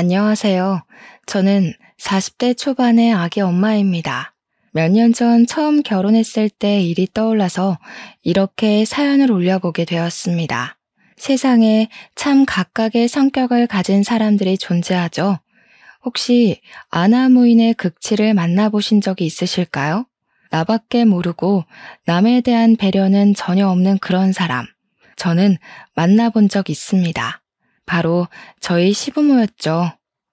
안녕하세요. 저는 40대 초반의 아기 엄마입니다. 몇 년 전 처음 결혼했을 때 일이 떠올라서 이렇게 사연을 올려보게 되었습니다. 세상에 참 각각의 성격을 가진 사람들이 존재하죠. 혹시 아나무인의 극치를 만나보신 적이 있으실까요? 나밖에 모르고 남에 대한 배려는 전혀 없는 그런 사람. 저는 만나본 적 있습니다. 바로 저희 시부모였죠.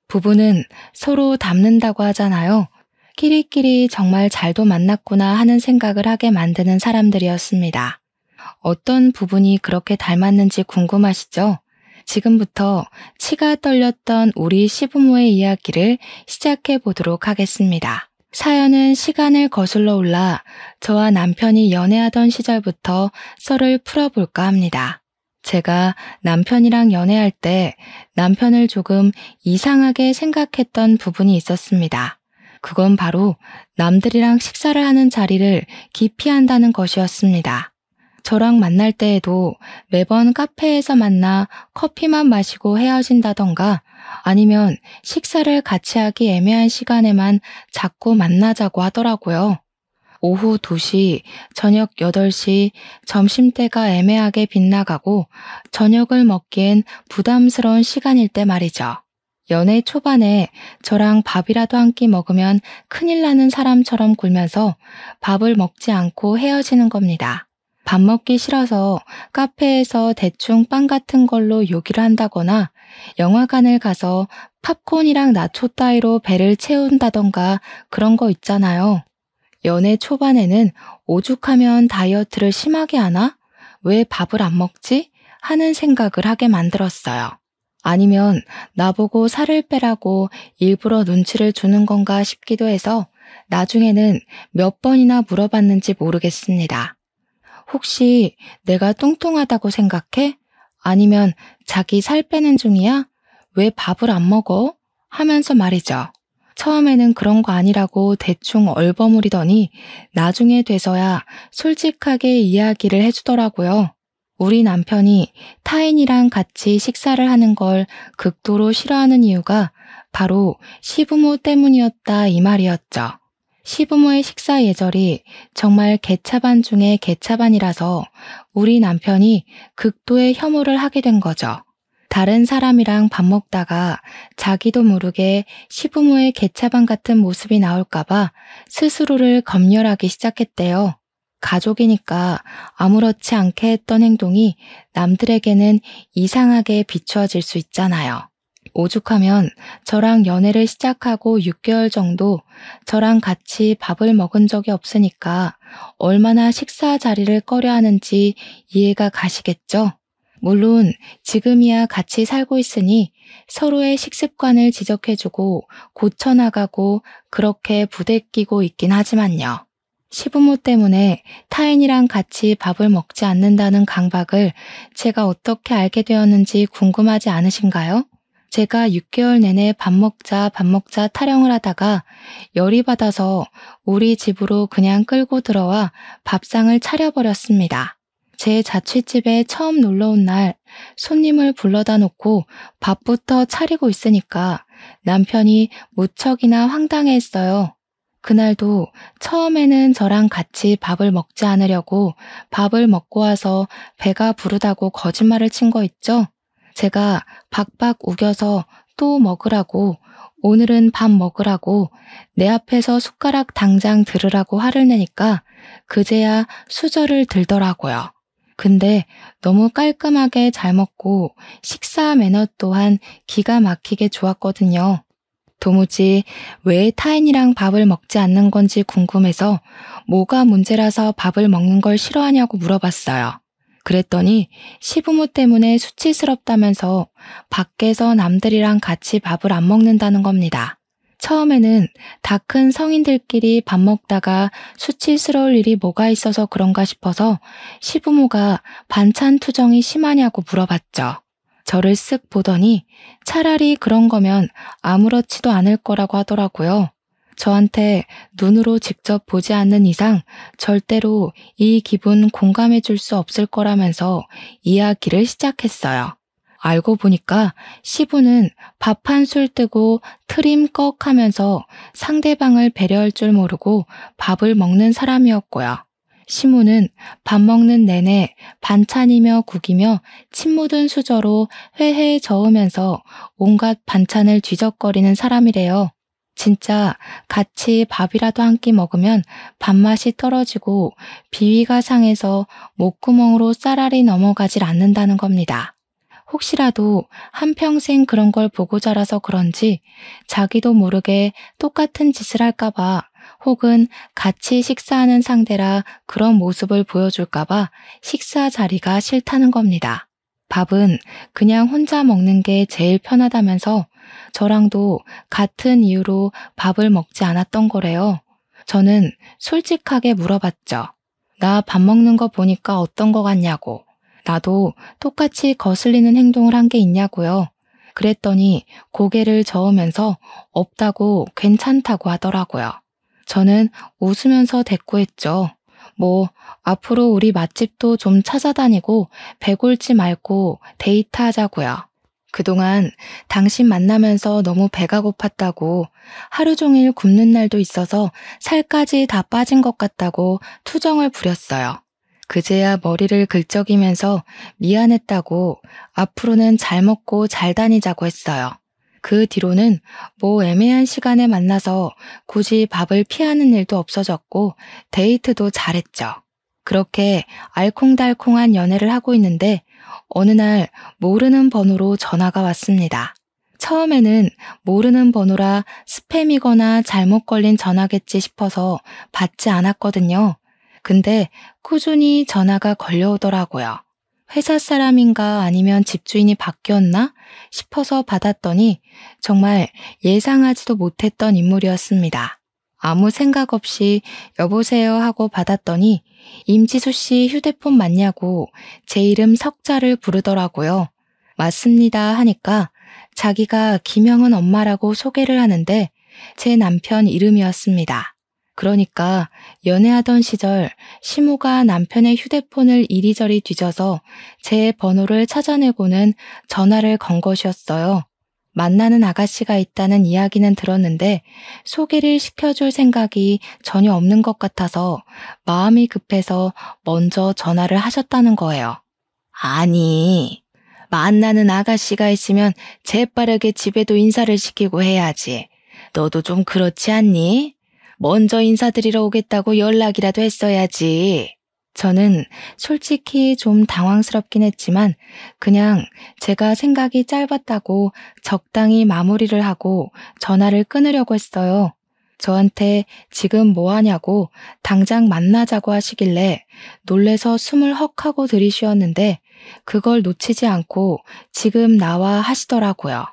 부부는 서로 닮는다고 하잖아요. 끼리끼리 정말 잘도 만났구나 하는 생각을 하게 만드는 사람들이었습니다. 어떤 부분이 그렇게 닮았는지 궁금하시죠? 지금부터 치가 떨렸던 우리 시부모의 이야기를 시작해 보도록 하겠습니다. 사연은 시간을 거슬러 올라 저와 남편이 연애하던 시절부터 썰을 풀어볼까 합니다. 제가 남편이랑 연애할 때 남편을 조금 이상하게 생각했던 부분이 있었습니다. 그건 바로 남들이랑 식사를 하는 자리를 기피한다는 것이었습니다. 저랑 만날 때에도 매번 카페에서 만나 커피만 마시고 헤어진다던가 아니면 식사를 같이 하기 애매한 시간에만 자꾸 만나자고 하더라고요. 오후 2시, 저녁 8시, 점심때가 애매하게 빗나가고 저녁을 먹기엔 부담스러운 시간일 때 말이죠. 연애 초반에 저랑 밥이라도 한 끼 먹으면 큰일 나는 사람처럼 굴면서 밥을 먹지 않고 헤어지는 겁니다. 밥 먹기 싫어서 카페에서 대충 빵 같은 걸로 요기를 한다거나 영화관을 가서 팝콘이랑 나초 따위로 배를 채운다던가 그런 거 있잖아요. 연애 초반에는 오죽하면 다이어트를 심하게 하나? 왜 밥을 안 먹지? 하는 생각을 하게 만들었어요. 아니면 나보고 살을 빼라고 일부러 눈치를 주는 건가 싶기도 해서 나중에는 몇 번이나 물어봤는지 모르겠습니다. 혹시 내가 뚱뚱하다고 생각해? 아니면 자기 살 빼는 중이야? 왜 밥을 안 먹어? 하면서 말이죠. 처음에는 그런 거 아니라고 대충 얼버무리더니 나중에 돼서야 솔직하게 이야기를 해주더라고요. 우리 남편이 타인이랑 같이 식사를 하는 걸 극도로 싫어하는 이유가 바로 시부모 때문이었다 이 말이었죠. 시부모의 식사 예절이 정말 개차반 중에 개차반이라서 우리 남편이 극도의 혐오를 하게 된 거죠. 다른 사람이랑 밥 먹다가 자기도 모르게 시부모의 개차반 같은 모습이 나올까봐 스스로를 검열하기 시작했대요. 가족이니까 아무렇지 않게 했던 행동이 남들에게는 이상하게 비추어질 수 있잖아요. 오죽하면 저랑 연애를 시작하고 6개월 정도 저랑 같이 밥을 먹은 적이 없으니까 얼마나 식사 자리를 꺼려 하는지 이해가 가시겠죠? 물론 지금이야 같이 살고 있으니 서로의 식습관을 지적해주고 고쳐나가고 그렇게 부대끼고 있긴 하지만요. 시부모 때문에 타인이랑 같이 밥을 먹지 않는다는 강박을 제가 어떻게 알게 되었는지 궁금하지 않으신가요? 제가 6개월 내내 밥 먹자 타령을 하다가 열이 받아서 우리 집으로 그냥 끌고 들어와 밥상을 차려버렸습니다. 제 자취집에 처음 놀러 온 날 손님을 불러다 놓고 밥부터 차리고 있으니까 남편이 무척이나 황당해했어요. 그날도 처음에는 저랑 같이 밥을 먹지 않으려고 밥을 먹고 와서 배가 부르다고 거짓말을 친 거 있죠? 제가 박박 우겨서 또 먹으라고, 오늘은 밥 먹으라고, 내 앞에서 숟가락 당장 들으라고 화를 내니까 그제야 수저를 들더라고요. 근데 너무 깔끔하게 잘 먹고 식사 매너 또한 기가 막히게 좋았거든요. 도무지 왜 타인이랑 밥을 먹지 않는 건지 궁금해서 뭐가 문제라서 밥을 먹는 걸 싫어하냐고 물어봤어요. 그랬더니 시부모 때문에 수치스럽다면서 밖에서 남들이랑 같이 밥을 안 먹는다는 겁니다. 처음에는 다 큰 성인들끼리 밥 먹다가 수치스러울 일이 뭐가 있어서 그런가 싶어서 시부모가 반찬 투정이 심하냐고 물어봤죠. 저를 쓱 보더니 차라리 그런 거면 아무렇지도 않을 거라고 하더라고요. 저한테 눈으로 직접 보지 않는 이상 절대로 이 기분 공감해 줄 수 없을 거라면서 이야기를 시작했어요. 알고 보니까 시부는 밥 한 술 뜨고 트림 꺽 하면서 상대방을 배려할 줄 모르고 밥을 먹는 사람이었고요. 시모는 밥 먹는 내내 반찬이며 국이며 침 묻은 수저로 회회에 저으면서 온갖 반찬을 뒤적거리는 사람이래요. 진짜 같이 밥이라도 한 끼 먹으면 밥맛이 떨어지고 비위가 상해서 목구멍으로 쌀알이 넘어가질 않는다는 겁니다. 혹시라도 한평생 그런 걸 보고 자라서 그런지 자기도 모르게 똑같은 짓을 할까봐 혹은 같이 식사하는 상대라 그런 모습을 보여줄까봐 식사 자리가 싫다는 겁니다. 밥은 그냥 혼자 먹는 게 제일 편하다면서 저랑도 같은 이유로 밥을 먹지 않았던 거래요. 저는 솔직하게 물어봤죠. 나 밥 먹는 거 보니까 어떤 거 같냐고. 나도 똑같이 거슬리는 행동을 한 게 있냐고요. 그랬더니 고개를 저으면서 없다고 괜찮다고 하더라고요. 저는 웃으면서 대꾸했죠. 뭐 앞으로 우리 맛집도 좀 찾아다니고 배골지 말고 데이트하자고요. 그동안 당신 만나면서 너무 배가 고팠다고 하루 종일 굶는 날도 있어서 살까지 다 빠진 것 같다고 투정을 부렸어요. 그제야 머리를 긁적이면서 미안했다고 앞으로는 잘 먹고 잘 다니자고 했어요. 그 뒤로는 뭐 애매한 시간에 만나서 굳이 밥을 피하는 일도 없어졌고 데이트도 잘했죠. 그렇게 알콩달콩한 연애를 하고 있는데 어느 날 모르는 번호로 전화가 왔습니다. 처음에는 모르는 번호라 스팸이거나 잘못 걸린 전화겠지 싶어서 받지 않았거든요. 근데 꾸준히 전화가 걸려오더라고요. 회사 사람인가 아니면 집주인이 바뀌었나 싶어서 받았더니 정말 예상하지도 못했던 인물이었습니다. 아무 생각 없이 여보세요 하고 받았더니 임지수 씨 휴대폰 맞냐고 제 이름 석자를 부르더라고요. 맞습니다 하니까 자기가 김영은 엄마라고 소개를 하는데 제 남편 이름이었습니다. 그러니까 연애하던 시절 시모가 남편의 휴대폰을 이리저리 뒤져서 제 번호를 찾아내고는 전화를 건 것이었어요. 만나는 아가씨가 있다는 이야기는 들었는데 소개를 시켜줄 생각이 전혀 없는 것 같아서 마음이 급해서 먼저 전화를 하셨다는 거예요. 아니, 만나는 아가씨가 있으면 재빠르게 집에도 인사를 시키고 해야지. 너도 좀 그렇지 않니? 먼저 인사드리러 오겠다고 연락이라도 했어야지. 저는 솔직히 좀 당황스럽긴 했지만 그냥 제가 생각이 짧았다고 적당히 마무리를 하고 전화를 끊으려고 했어요. 저한테 지금 뭐 하냐고 당장 만나자고 하시길래 놀래서 숨을 헉 하고 들이쉬었는데 그걸 놓치지 않고 지금 나와 하시더라고요.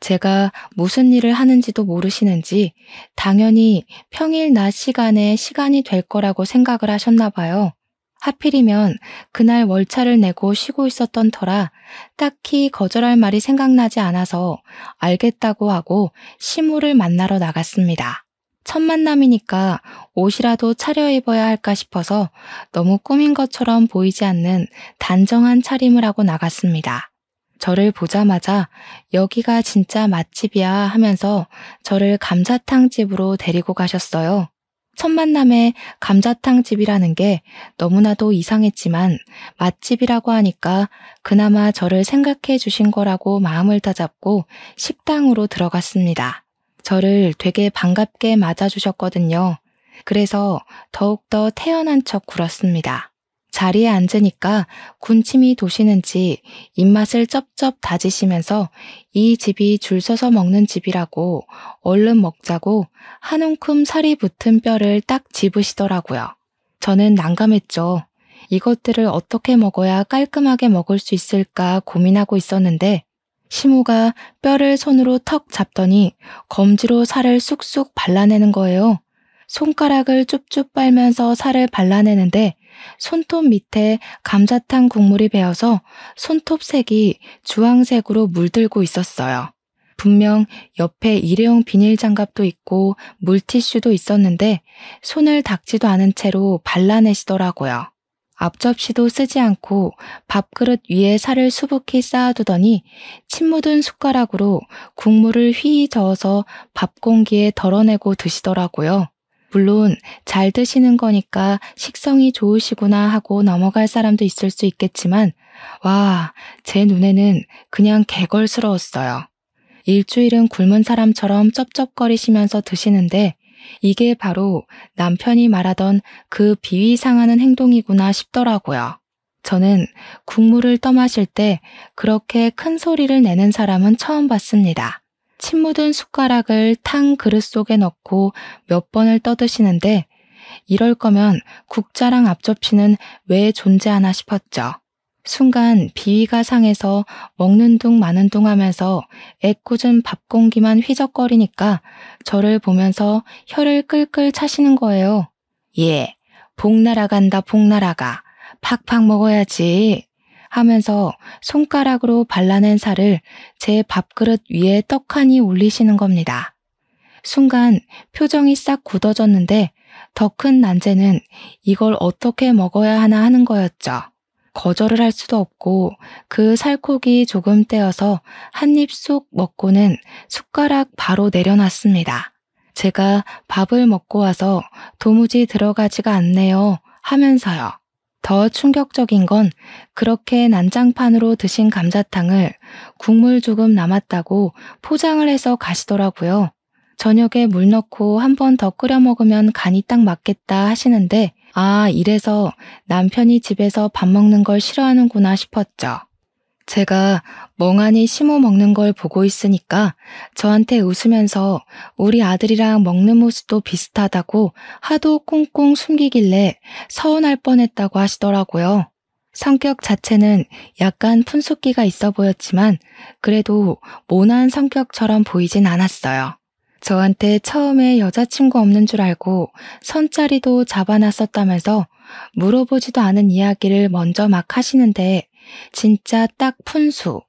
제가 무슨 일을 하는지도 모르시는지 당연히 평일 낮 시간에 시간이 될 거라고 생각을 하셨나 봐요. 하필이면 그날 월차를 내고 쉬고 있었던 터라 딱히 거절할 말이 생각나지 않아서 알겠다고 하고 시무를 만나러 나갔습니다. 첫 만남이니까 옷이라도 차려입어야 할까 싶어서 너무 꾸민 것처럼 보이지 않는 단정한 차림을 하고 나갔습니다. 저를 보자마자 여기가 진짜 맛집이야 하면서 저를 감자탕 집으로 데리고 가셨어요. 첫 만남에 감자탕 집이라는 게 너무나도 이상했지만 맛집이라고 하니까 그나마 저를 생각해 주신 거라고 마음을 다잡고 식당으로 들어갔습니다. 저를 되게 반갑게 맞아주셨거든요. 그래서 더욱더 태연한 척 굴었습니다. 자리에 앉으니까 군침이 도시는지 입맛을 쩝쩝 다지시면서 이 집이 줄 서서 먹는 집이라고 얼른 먹자고 한 움큼 살이 붙은 뼈를 딱 집으시더라고요. 저는 난감했죠. 이것들을 어떻게 먹어야 깔끔하게 먹을 수 있을까 고민하고 있었는데 시모가 뼈를 손으로 턱 잡더니 검지로 살을 쑥쑥 발라내는 거예요. 손가락을 쭉쭉 빨면서 살을 발라내는데 손톱 밑에 감자탕 국물이 배어서 손톱색이 주황색으로 물들고 있었어요. 분명 옆에 일회용 비닐 장갑도 있고 물티슈도 있었는데 손을 닦지도 않은 채로 발라내시더라고요. 앞접시도 쓰지 않고 밥그릇 위에 살을 수북히 쌓아두더니 침 묻은 숟가락으로 국물을 휘 저어서 밥 공기에 덜어내고 드시더라고요. 물론 잘 드시는 거니까 식성이 좋으시구나 하고 넘어갈 사람도 있을 수 있겠지만 와, 제 눈에는 그냥 개걸스러웠어요. 일주일은 굶은 사람처럼 쩝쩝거리시면서 드시는데 이게 바로 남편이 말하던 그 비위 상하는 행동이구나 싶더라고요. 저는 국물을 떠마실 때 그렇게 큰 소리를 내는 사람은 처음 봤습니다. 침 묻은 숟가락을 탕 그릇 속에 넣고 몇 번을 떠드시는데 이럴 거면 국자랑 앞접시는 왜 존재하나 싶었죠. 순간 비위가 상해서 먹는 둥 마는 둥 하면서 애꿎은 밥 공기만 휘적거리니까 저를 보면서 혀를 끌끌 차시는 거예요. 예, 복 날아간다 복 날아가. 팍팍 먹어야지. 하면서 손가락으로 발라낸 살을 제 밥그릇 위에 떡하니 올리시는 겁니다. 순간 표정이 싹 굳어졌는데 더 큰 난제는 이걸 어떻게 먹어야 하나 하는 거였죠. 거절을 할 수도 없고 그 살코기 조금 떼어서 한 입 쑥 먹고는 숟가락 바로 내려놨습니다. 제가 밥을 먹고 와서 도무지 들어가지가 않네요 하면서요. 더 충격적인 건 그렇게 난장판으로 드신 감자탕을 국물 조금 남았다고 포장을 해서 가시더라고요. 저녁에 물 넣고 한 번 더 끓여 먹으면 간이 딱 맞겠다 하시는데 이래서 남편이 집에서 밥 먹는 걸 싫어하는구나 싶었죠. 제가 멍하니 시모 먹는 걸 보고 있으니까 저한테 웃으면서 우리 아들이랑 먹는 모습도 비슷하다고 하도 꽁꽁 숨기길래 서운할 뻔했다고 하시더라고요. 성격 자체는 약간 푼숫기가 있어 보였지만 그래도 모난 성격처럼 보이진 않았어요. 저한테 처음에 여자친구 없는 줄 알고 선자리도 잡아놨었다면서 물어보지도 않은 이야기를 먼저 막 하시는데 진짜 딱 푼수,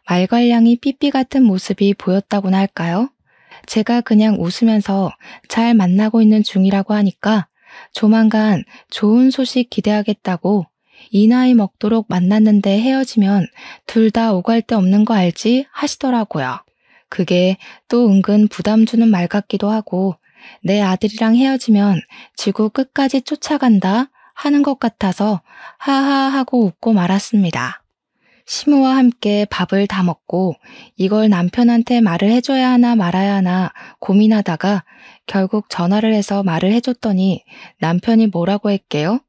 말괄량이 삐삐 같은 모습이 보였다고나 할까요? 제가 그냥 웃으면서 잘 만나고 있는 중이라고 하니까 조만간 좋은 소식 기대하겠다고 이 나이 먹도록 만났는데 헤어지면 둘 다 오갈 데 없는 거 알지? 하시더라고요. 그게 또 은근 부담 주는 말 같기도 하고 내 아들이랑 헤어지면 지구 끝까지 쫓아간다 하는 것 같아서 하하 하고 웃고 말았습니다. 시모와 함께 밥을 다 먹고 이걸 남편한테 말을 해줘야 하나 말아야 하나 고민하다가 결국 전화를 해서 말을 해줬더니 남편이 뭐라고 했게요?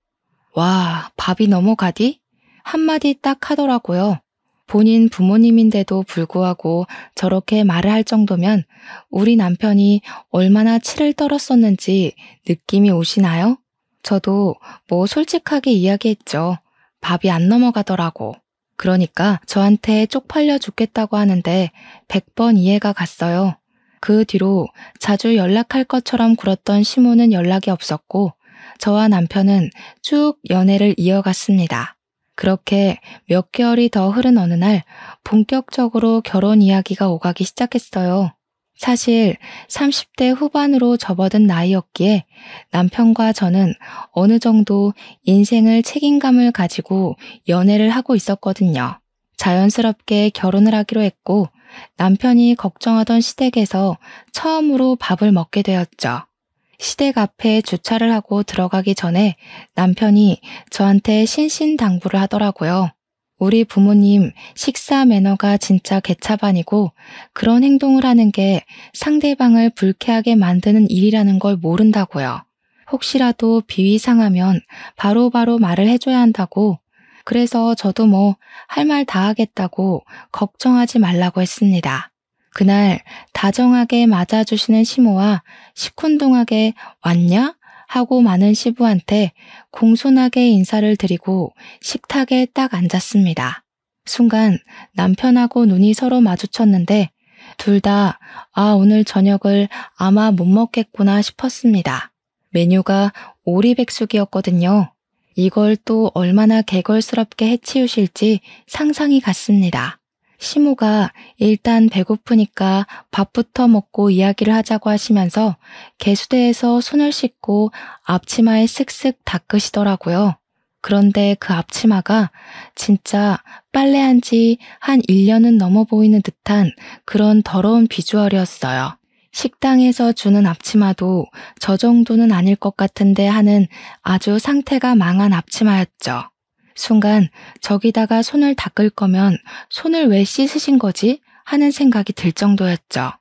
와, 밥이 넘어가디? 한마디 딱 하더라고요. 본인 부모님인데도 불구하고 저렇게 말을 할 정도면 우리 남편이 얼마나 치를 떨었었는지 느낌이 오시나요? 저도 뭐 솔직하게 이야기했죠. 밥이 안 넘어가더라고. 그러니까 저한테 쪽팔려 죽겠다고 하는데 100번 이해가 갔어요. 그 뒤로 자주 연락할 것처럼 굴었던 시모는 연락이 없었고 저와 남편은 쭉 연애를 이어갔습니다. 그렇게 몇 개월이 더 흐른 어느 날 본격적으로 결혼 이야기가 오가기 시작했어요. 사실 30대 후반으로 접어든 나이였기에 남편과 저는 어느 정도 인생을 책임감을 가지고 연애를 하고 있었거든요. 자연스럽게 결혼을 하기로 했고 남편이 걱정하던 시댁에서 처음으로 밥을 먹게 되었죠. 시댁 앞에 주차를 하고 들어가기 전에 남편이 저한테 신신당부를 하더라고요. 우리 부모님 식사 매너가 진짜 개차반이고 그런 행동을 하는 게 상대방을 불쾌하게 만드는 일이라는 걸 모른다고요. 혹시라도 비위 상하면 바로바로 말을 해줘야 한다고. 그래서 저도 뭐 할 말 다 하겠다고 걱정하지 말라고 했습니다. 그날 다정하게 맞아주시는 시모와 시큰둥하게 왔냐? 하고 많은 시부한테 공손하게 인사를 드리고 식탁에 딱 앉았습니다. 순간 남편하고 눈이 서로 마주쳤는데 둘 다 오늘 저녁을 아마 못 먹겠구나 싶었습니다. 메뉴가 오리백숙이었거든요. 이걸 또 얼마나 개걸스럽게 해치우실지 상상이 갔습니다. 시모가 일단 배고프니까 밥부터 먹고 이야기를 하자고 하시면서 개수대에서 손을 씻고 앞치마에 쓱쓱 닦으시더라고요. 그런데 그 앞치마가 진짜 빨래한 지 한 1년은 넘어 보이는 듯한 그런 더러운 비주얼이었어요. 식당에서 주는 앞치마도 저 정도는 아닐 것 같은데 하는 아주 상태가 망한 앞치마였죠. 순간 저기다가 손을 닦을 거면 손을 왜 씻으신 거지? 하는 생각이 들 정도였죠.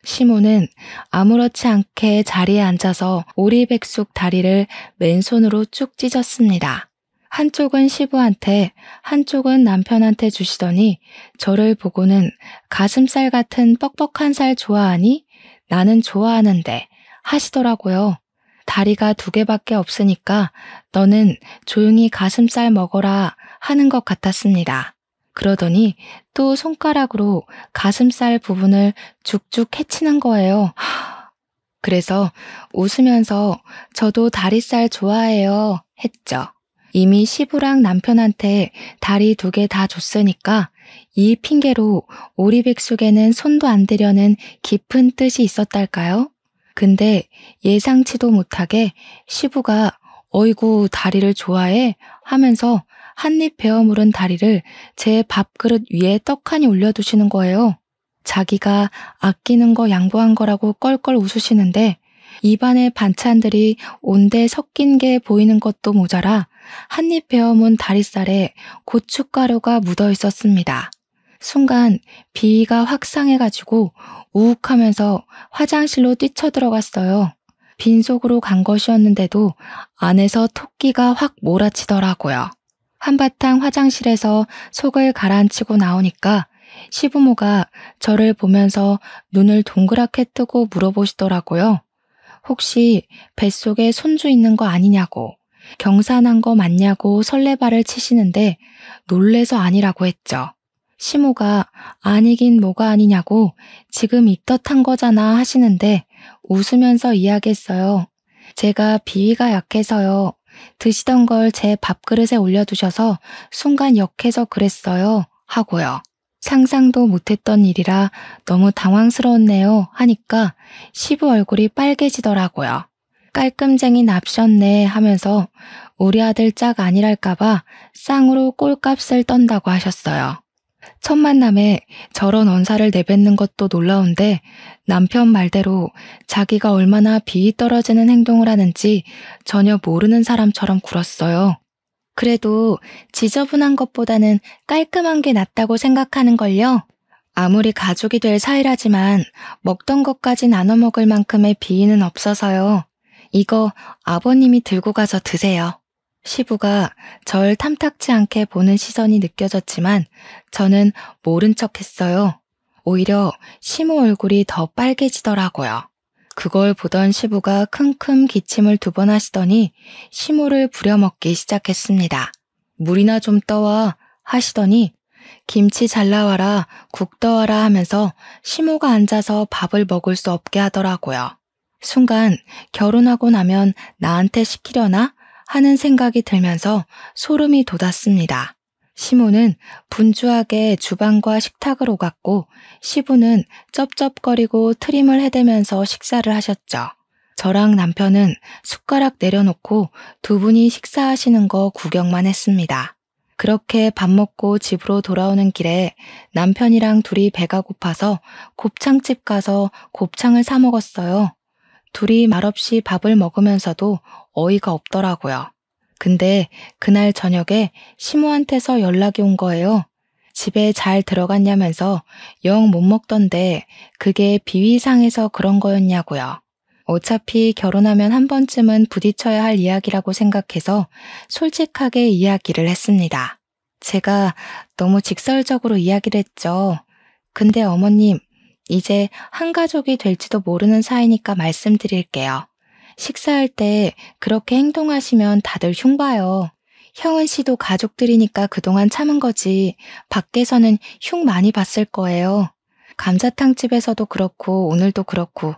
시모는 아무렇지 않게 자리에 앉아서 오리백숙 다리를 맨손으로 쭉 찢었습니다. 한쪽은 시부한테, 한쪽은 남편한테 주시더니 저를 보고는 가슴살 같은 뻑뻑한 살 좋아하니? 나는 좋아하는데 하시더라고요. 다리가 2개밖에 없으니까 너는 조용히 가슴살 먹어라 하는 것 같았습니다. 그러더니 또 손가락으로 가슴살 부분을 쭉쭉 해치는 거예요. 그래서 웃으면서 저도 다리살 좋아해요 했죠. 이미 시부랑 남편한테 다리 2개 다 줬으니까 이 핑계로 오리백숙에는 손도 안 대려는 깊은 뜻이 있었달까요? 근데 예상치도 못하게 시부가 어이구 다리를 좋아해 하면서 한입 베어 물은 다리를 제 밥그릇 위에 떡하니 올려두시는 거예요. 자기가 아끼는 거 양보한 거라고 껄껄 웃으시는데 입안에 반찬들이 온데 섞인 게 보이는 것도 모자라 한입 베어 문 다리살에 고춧가루가 묻어 있었습니다. 순간 비위가 확 상해가지고 우욱하면서 화장실로 뛰쳐들어갔어요. 빈속으로 간 것이었는데도 안에서 토끼가 확 몰아치더라고요. 한바탕 화장실에서 속을 가라앉히고 나오니까 시부모가 저를 보면서 눈을 동그랗게 뜨고 물어보시더라고요. 혹시 뱃속에 손주 있는 거 아니냐고, 경사난 거 맞냐고 설레발을 치시는데 놀래서 아니라고 했죠. 시모가 아니긴 뭐가 아니냐고 지금 입덧한 거잖아 하시는데 웃으면서 이야기했어요. 제가 비위가 약해서요. 드시던 걸 제 밥그릇에 올려두셔서 순간 역해서 그랬어요 하고요. 상상도 못했던 일이라 너무 당황스러웠네요 하니까 시부 얼굴이 빨개지더라고요. 깔끔쟁이 납셨네 하면서 우리 아들 짝 아니랄까봐 쌍으로 꼴값을 떤다고 하셨어요. 첫 만남에 저런 언사를 내뱉는 것도 놀라운데 남편 말대로 자기가 얼마나 비위 떨어지는 행동을 하는지 전혀 모르는 사람처럼 굴었어요. 그래도 지저분한 것보다는 깔끔한 게 낫다고 생각하는걸요. 아무리 가족이 될 사이라지만 먹던 것까지 나눠 먹을 만큼의 비위는 없어서요. 이거 아버님이 들고 가서 드세요. 시부가 절 탐탁지 않게 보는 시선이 느껴졌지만 저는 모른 척 했어요. 오히려 시모 얼굴이 더 빨개지더라고요. 그걸 보던 시부가 킁킁 기침을 2번 하시더니 시모를 부려먹기 시작했습니다. 물이나 좀 떠와 하시더니 김치 잘 나와라, 국 떠와라 하면서 시모가 앉아서 밥을 먹을 수 없게 하더라고요. 순간 결혼하고 나면 나한테 시키려나? 하는 생각이 들면서 소름이 돋았습니다. 시모는 분주하게 주방과 식탁을 오갔고 시부는 쩝쩝거리고 트림을 해대면서 식사를 하셨죠. 저랑 남편은 숟가락 내려놓고 2분이 식사하시는 거 구경만 했습니다. 그렇게 밥 먹고 집으로 돌아오는 길에 남편이랑 둘이 배가 고파서 곱창집 가서 곱창을 사 먹었어요. 둘이 말없이 밥을 먹으면서도 어이가 없더라고요. 근데 그날 저녁에 시모한테서 연락이 온 거예요. 집에 잘 들어갔냐면서 영 못 먹던데 그게 비위상해서 그런 거였냐고요. 어차피 결혼하면 한 번쯤은 부딪혀야 할 이야기라고 생각해서 솔직하게 이야기를 했습니다. 제가 너무 직설적으로 이야기를 했죠. 근데 어머님, 이제 한 가족이 될지도 모르는 사이니까 말씀드릴게요. 식사할 때 그렇게 행동하시면 다들 흉봐요. 형은 씨도 가족들이니까 그동안 참은 거지 밖에서는 흉 많이 봤을 거예요. 감자탕집에서도 그렇고 오늘도 그렇고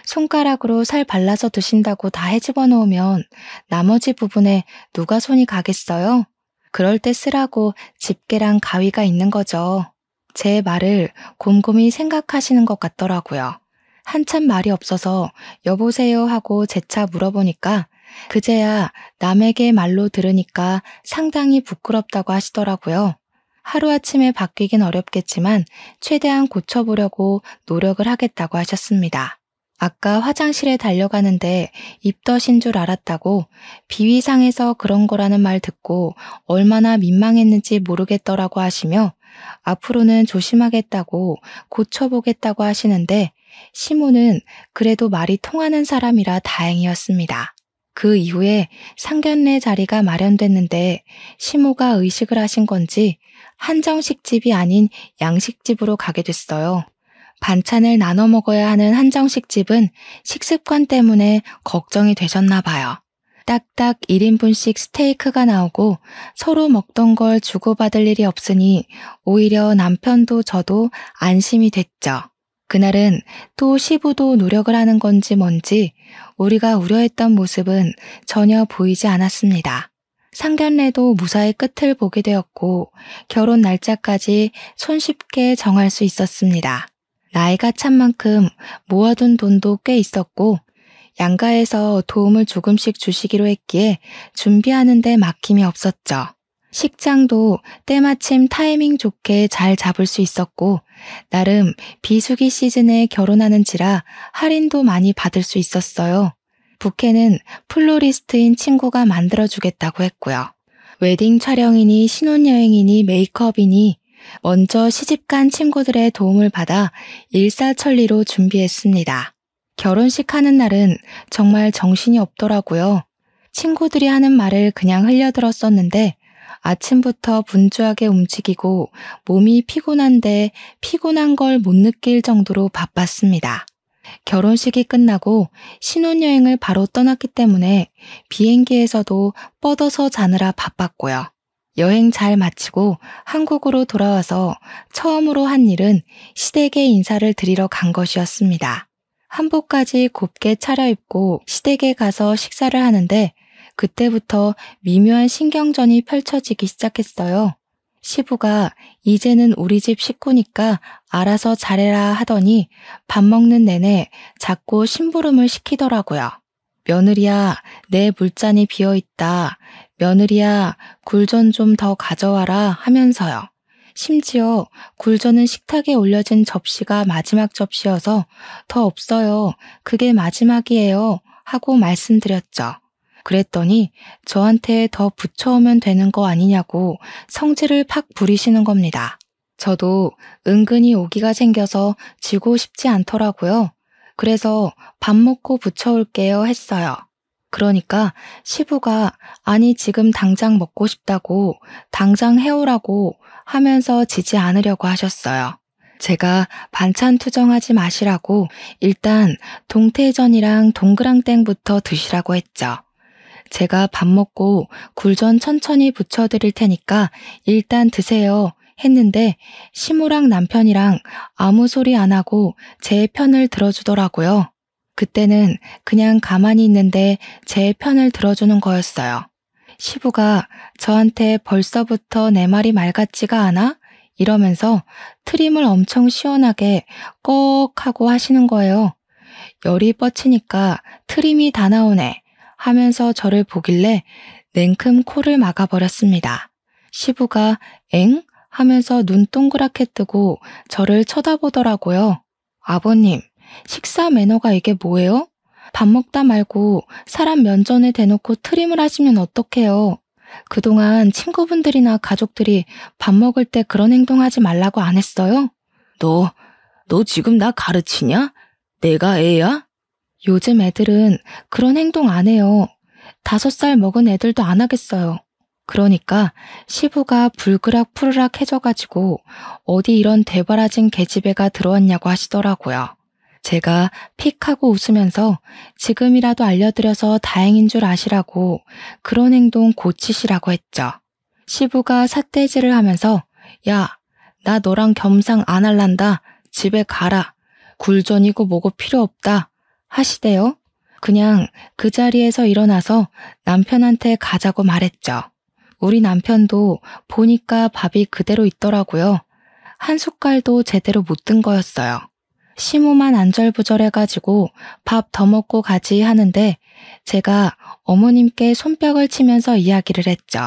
손가락으로 살 발라서 드신다고 다 헤집어 놓으면 나머지 부분에 누가 손이 가겠어요? 그럴 때 쓰라고 집게랑 가위가 있는 거죠. 제 말을 곰곰이 생각하시는 것 같더라고요. 한참 말이 없어서 여보세요 하고 재차 물어보니까 그제야 남에게 말로 들으니까 상당히 부끄럽다고 하시더라고요. 하루아침에 바뀌긴 어렵겠지만 최대한 고쳐보려고 노력을 하겠다고 하셨습니다. 아까 화장실에 달려가는데 입덧인 줄 알았다고 비위상해서 그런 거라는 말 듣고 얼마나 민망했는지 모르겠더라고 하시며 앞으로는 조심하겠다고 고쳐보겠다고 하시는데 시모는 그래도 말이 통하는 사람이라 다행이었습니다. 그 이후에 상견례 자리가 마련됐는데 시모가 의식을 하신 건지 한정식집이 아닌 양식집으로 가게 됐어요. 반찬을 나눠 먹어야 하는 한정식집은 식습관 때문에 걱정이 되셨나 봐요. 딱딱 1인분씩 스테이크가 나오고 서로 먹던 걸 주고받을 일이 없으니 오히려 남편도 저도 안심이 됐죠. 그날은 또 시부도 노력을 하는 건지 뭔지 우리가 우려했던 모습은 전혀 보이지 않았습니다. 상견례도 무사히 끝을 보게 되었고 결혼 날짜까지 손쉽게 정할 수 있었습니다. 나이가 찬 만큼 모아둔 돈도 꽤 있었고 양가에서 도움을 조금씩 주시기로 했기에 준비하는 데 막힘이 없었죠. 식장도 때마침 타이밍 좋게 잘 잡을 수 있었고 나름 비수기 시즌에 결혼하는지라 할인도 많이 받을 수 있었어요. 부케는 플로리스트인 친구가 만들어주겠다고 했고요. 웨딩 촬영이니 신혼여행이니 메이크업이니 먼저 시집간 친구들의 도움을 받아 일사천리로 준비했습니다. 결혼식 하는 날은 정말 정신이 없더라고요. 친구들이 하는 말을 그냥 흘려들었었는데 아침부터 분주하게 움직이고 몸이 피곤한데 피곤한 걸 못 느낄 정도로 바빴습니다. 결혼식이 끝나고 신혼여행을 바로 떠났기 때문에 비행기에서도 뻗어서 자느라 바빴고요. 여행 잘 마치고 한국으로 돌아와서 처음으로 한 일은 시댁에 인사를 드리러 간 것이었습니다. 한복까지 곱게 차려입고 시댁에 가서 식사를 하는데 그때부터 미묘한 신경전이 펼쳐지기 시작했어요. 시부가 이제는 우리 집 식구니까 알아서 잘해라 하더니 밥 먹는 내내 자꾸 심부름을 시키더라고요. 며느리야, 내 물잔이 비어있다. 며느리야, 굴전 좀 더 가져와라 하면서요. 심지어 굴전은 식탁에 올려진 접시가 마지막 접시여서 더 없어요. 그게 마지막이에요. 하고 말씀드렸죠. 그랬더니 저한테 더 붙여오면 되는 거 아니냐고 성질을 팍 부리시는 겁니다. 저도 은근히 오기가 생겨서 지고 싶지 않더라고요. 그래서 밥 먹고 붙여올게요 했어요. 그러니까 시부가 아니 지금 당장 먹고 싶다고 당장 해오라고 하면서 지지 않으려고 하셨어요. 제가 반찬 투정하지 마시라고 일단 동태전이랑 동그랑땡부터 드시라고 했죠. 제가 밥 먹고 굴전 천천히 부쳐드릴 테니까 일단 드세요 했는데 시모랑 남편이랑 아무 소리 안 하고 제 편을 들어주더라고요. 그때는 그냥 가만히 있는데 제 편을 들어주는 거였어요. 시부가 저한테 벌써부터 내 말이 말 같지가 않아? 이러면서 트림을 엄청 시원하게 꺽 하고 하시는 거예요. 열이 뻗치니까 트림이 다 나오네 하면서 저를 보길래 냉큼 코를 막아버렸습니다. 시부가 엥? 하면서 눈 동그랗게 뜨고 저를 쳐다보더라고요. 아버님, 식사 매너가 이게 뭐예요? 밥 먹다 말고 사람 면전에 대놓고 트림을 하시면 어떡해요? 그동안 친구분들이나 가족들이 밥 먹을 때 그런 행동하지 말라고 안 했어요? 너 지금 나 가르치냐? 내가 애야? 요즘 애들은 그런 행동 안 해요. 5살 먹은 애들도 안 하겠어요. 그러니까 시부가 불그락 푸르락 해져가지고 어디 이런 대바라진 계집애가 들어왔냐고 하시더라고요. 제가 픽 하고 웃으면서 지금이라도 알려드려서 다행인 줄 아시라고 그런 행동 고치시라고 했죠. 시부가 삿대질을 하면서 야, 나 너랑 겸상 안 할란다. 집에 가라. 굴전이고 뭐고 필요 없다. 하시대요. 그냥 그 자리에서 일어나서 남편한테 가자고 말했죠. 우리 남편도 보니까 밥이 그대로 있더라고요. 한 숟갈도 제대로 못 든 거였어요. 시모만 안절부절해가지고 밥 더 먹고 가지 하는데 제가 어머님께 손뼉을 치면서 이야기를 했죠.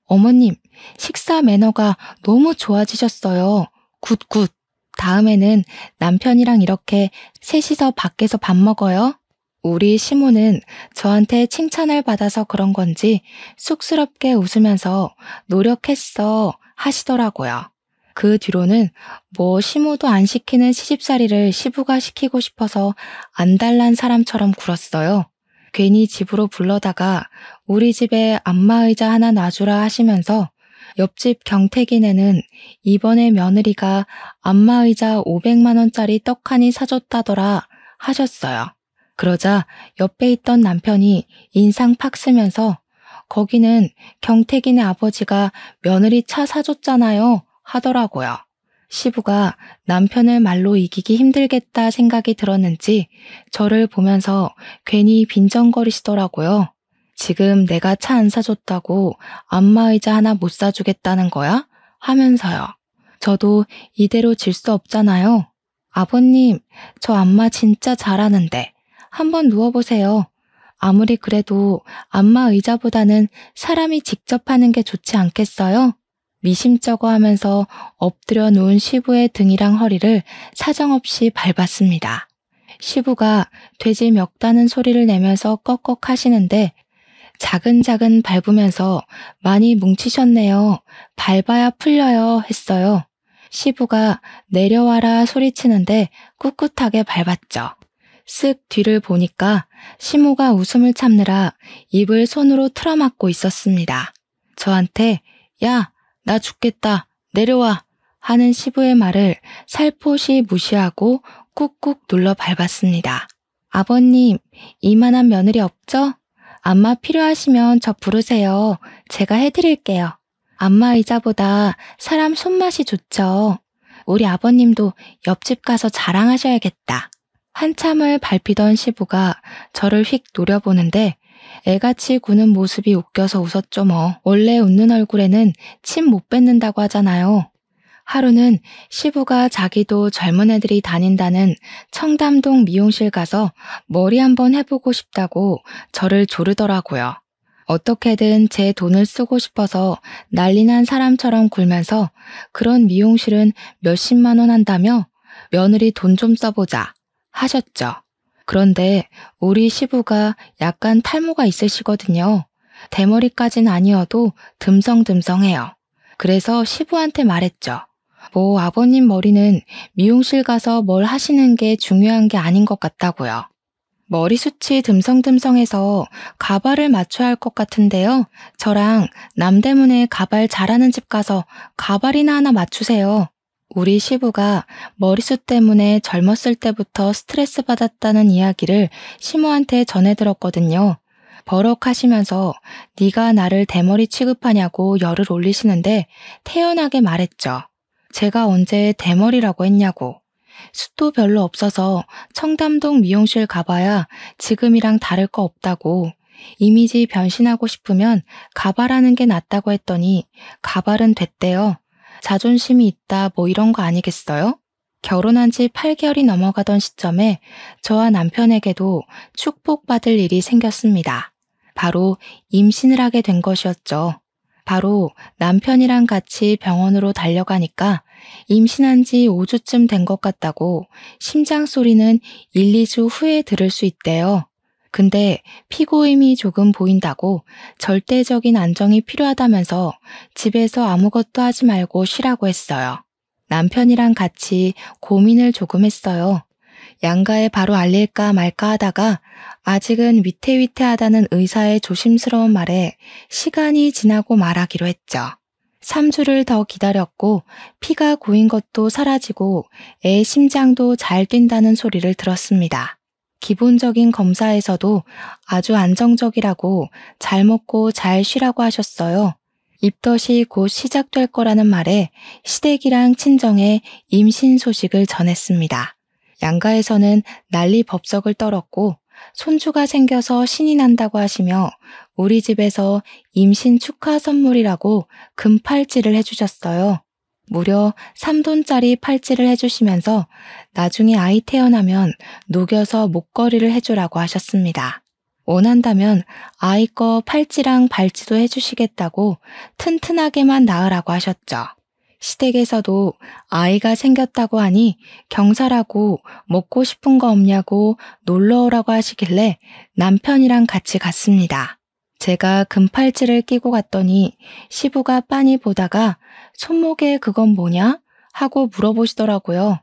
어머님, 식사 매너가 너무 좋아지셨어요. 굿굿. 다음에는 남편이랑 이렇게 셋이서 밖에서 밥 먹어요. 우리 시모는 저한테 칭찬을 받아서 그런 건지 쑥스럽게 웃으면서 노력했어 하시더라고요. 그 뒤로는 뭐 시모도 안 시키는 시집살이를 시부가 시키고 싶어서 안달난 사람처럼 굴었어요. 괜히 집으로 불러다가 우리 집에 안마의자 하나 놔주라 하시면서 옆집 경태기네는 이번에 며느리가 안마의자 500만 원짜리 떡하니 사줬다더라 하셨어요. 그러자 옆에 있던 남편이 인상 팍 쓰면서 거기는 경태기네 아버지가 며느리 차 사줬잖아요 하더라고요. 시부가 남편을 말로 이기기 힘들겠다 생각이 들었는지 저를 보면서 괜히 빈정거리시더라고요. 지금 내가 차 안 사줬다고 안마의자 하나 못 사주겠다는 거야? 하면서요. 저도 이대로 질 수 없잖아요. 아버님, 저 안마 진짜 잘하는데 한번 누워보세요. 아무리 그래도 안마의자보다는 사람이 직접 하는 게 좋지 않겠어요? 미심쩍어 하면서 엎드려 누운 시부의 등이랑 허리를 사정없이 밟았습니다. 시부가 돼지 멱다는 소리를 내면서 꺽꺽 하시는데 자근자근 밟으면서 많이 뭉치셨네요. 밟아야 풀려요 했어요. 시부가 내려와라 소리치는데 꿋꿋하게 밟았죠. 쓱 뒤를 보니까 시모가 웃음을 참느라 입을 손으로 틀어막고 있었습니다. 저한테 야, 나 죽겠다. 내려와. 하는 시부의 말을 살포시 무시하고 꾹꾹 눌러 밟았습니다. 아버님, 이만한 며느리 없죠? 안마 필요하시면 저 부르세요. 제가 해드릴게요. 안마 의자보다 사람 손맛이 좋죠. 우리 아버님도 옆집 가서 자랑하셔야겠다. 한참을 밟히던 시부가 저를 휙 노려보는데 애같이 구는 모습이 웃겨서 웃었죠 뭐. 원래 웃는 얼굴에는 침 못 뱉는다고 하잖아요. 하루는 시부가 자기도 젊은 애들이 다닌다는 청담동 미용실 가서 머리 한번 해보고 싶다고 저를 조르더라고요. 어떻게든 제 돈을 쓰고 싶어서 난리난 사람처럼 굴면서 그런 미용실은 몇십만 원 한다며 며느리 돈 좀 써보자 하셨죠. 그런데 우리 시부가 약간 탈모가 있으시거든요. 대머리까진 아니어도 듬성듬성해요. 그래서 시부한테 말했죠. 뭐 아버님 머리는 미용실 가서 뭘 하시는 게 중요한 게 아닌 것 같다고요. 머리숱이 듬성듬성해서 가발을 맞춰야 할 것 같은데요. 저랑 남대문에 가발 잘하는 집 가서 가발이나 하나 맞추세요. 우리 시부가 머리숱 때문에 젊었을 때부터 스트레스 받았다는 이야기를 시모한테 전해 들었거든요. 버럭하시면서 네가 나를 대머리 취급하냐고 열을 올리시는데 태연하게 말했죠. 제가 언제 대머리라고 했냐고. 숱도 별로 없어서 청담동 미용실 가봐야 지금이랑 다를 거 없다고. 이미지 변신하고 싶으면 가발하는 게 낫다고 했더니 가발은 됐대요. 자존심이 있다 뭐 이런 거 아니겠어요? 결혼한 지 8개월이 넘어가던 시점에 저와 남편에게도 축복받을 일이 생겼습니다. 바로 임신을 하게 된 것이었죠. 바로 남편이랑 같이 병원으로 달려가니까 임신한 지 5주쯤 된 것 같다고 심장 소리는 1, 2주 후에 들을 수 있대요. 근데 피고임이 조금 보인다고 절대적인 안정이 필요하다면서 집에서 아무것도 하지 말고 쉬라고 했어요. 남편이랑 같이 고민을 조금 했어요. 양가에 바로 알릴까 말까 하다가 아직은 위태위태하다는 의사의 조심스러운 말에 시간이 지나고 말하기로 했죠. 3주를 더 기다렸고 피가 고인 것도 사라지고 애 심장도 잘 뛴다는 소리를 들었습니다. 기본적인 검사에서도 아주 안정적이라고 잘 먹고 잘 쉬라고 하셨어요. 입덧이 곧 시작될 거라는 말에 시댁이랑 친정에 임신 소식을 전했습니다. 양가에서는 난리 법석을 떨었고 손주가 생겨서 신이 난다고 하시며 우리 집에서 임신 축하 선물이라고 금 팔찌를 해주셨어요. 무려 3돈짜리 팔찌를 해주시면서 나중에 아이 태어나면 녹여서 목걸이를 해주라고 하셨습니다. 원한다면 아이 거 팔찌랑 발찌도 해주시겠다고 튼튼하게만 낳으라고 하셨죠. 시댁에서도 아이가 생겼다고 하니 경사라고 먹고 싶은 거 없냐고 놀러 오라고 하시길래 남편이랑 같이 갔습니다. 제가 금팔찌를 끼고 갔더니 시부가 빤히 보다가 손목에 그건 뭐냐? 하고 물어보시더라고요.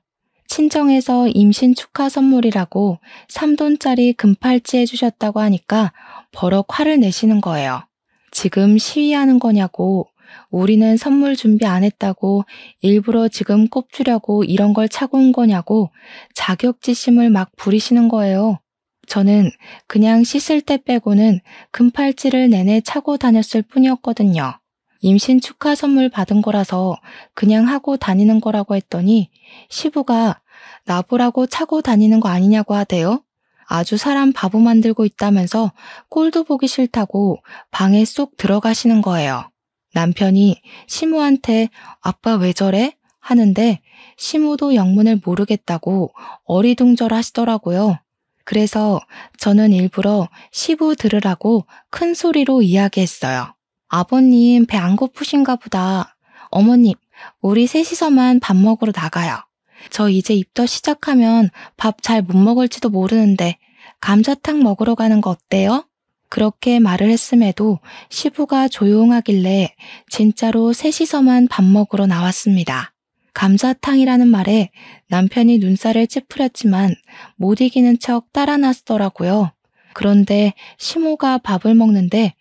친정에서 임신 축하 선물이라고 3돈짜리 금팔찌 해주셨다고 하니까 버럭 화를 내시는 거예요. 지금 시위하는 거냐고, 우리는 선물 준비 안 했다고 일부러 지금 꼽주려고 이런 걸 차고 온 거냐고 자격지심을 막 부리시는 거예요. 저는 그냥 씻을 때 빼고는 금팔찌를 내내 차고 다녔을 뿐이었거든요. 임신 축하 선물 받은 거라서 그냥 하고 다니는 거라고 했더니 시부가 나보라고 차고 다니는 거 아니냐고 하대요. 아주 사람 바보 만들고 있다면서 꼴도 보기 싫다고 방에 쏙 들어가시는 거예요. 남편이 시무한테 아빠 왜 저래? 하는데 시무도 영문을 모르겠다고 어리둥절하시더라고요. 그래서 저는 일부러 시부 들으라고 큰 소리로 이야기했어요. 아버님 배 안 고프신가 보다. 어머님, 우리 셋이서만 밥 먹으러 나가요. 저 이제 입덧 시작하면 밥 잘 못 먹을지도 모르는데 감자탕 먹으러 가는 거 어때요? 그렇게 말을 했음에도 시부가 조용하길래 진짜로 셋이서만 밥 먹으러 나왔습니다. 감자탕이라는 말에 남편이 눈살을 찌푸렸지만 못 이기는 척 따라 나서더라고요. 그런데 시모가 밥을 먹는데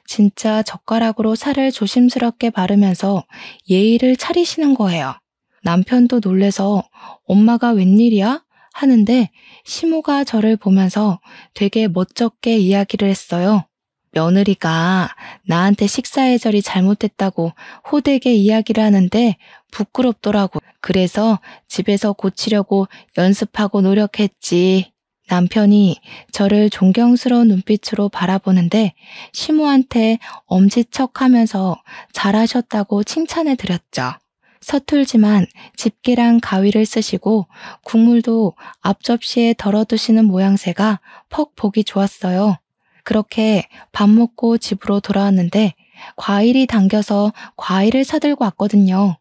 진짜 젓가락으로 살을 조심스럽게 바르면서 예의를 차리시는 거예요. 남편도 놀래서 엄마가 웬일이야? 하는데 시모가 저를 보면서 되게 멋쩍게 이야기를 했어요. 며느리가 나한테 식사 예절이 잘못됐다고 호되게 이야기를 하는데 부끄럽더라고. 그래서 집에서 고치려고 연습하고 노력했지. 남편이 저를 존경스러운 눈빛으로 바라보는데 시모한테 엄지척하면서 잘하셨다고 칭찬해 드렸죠. 서툴지만 집게랑 가위를 쓰시고 국물도 앞접시에 덜어두시는 모양새가 퍽 보기 좋았어요. 그렇게 밥 먹고 집으로 돌아왔는데 과일이 당겨서 과일을 사들고 왔거든요.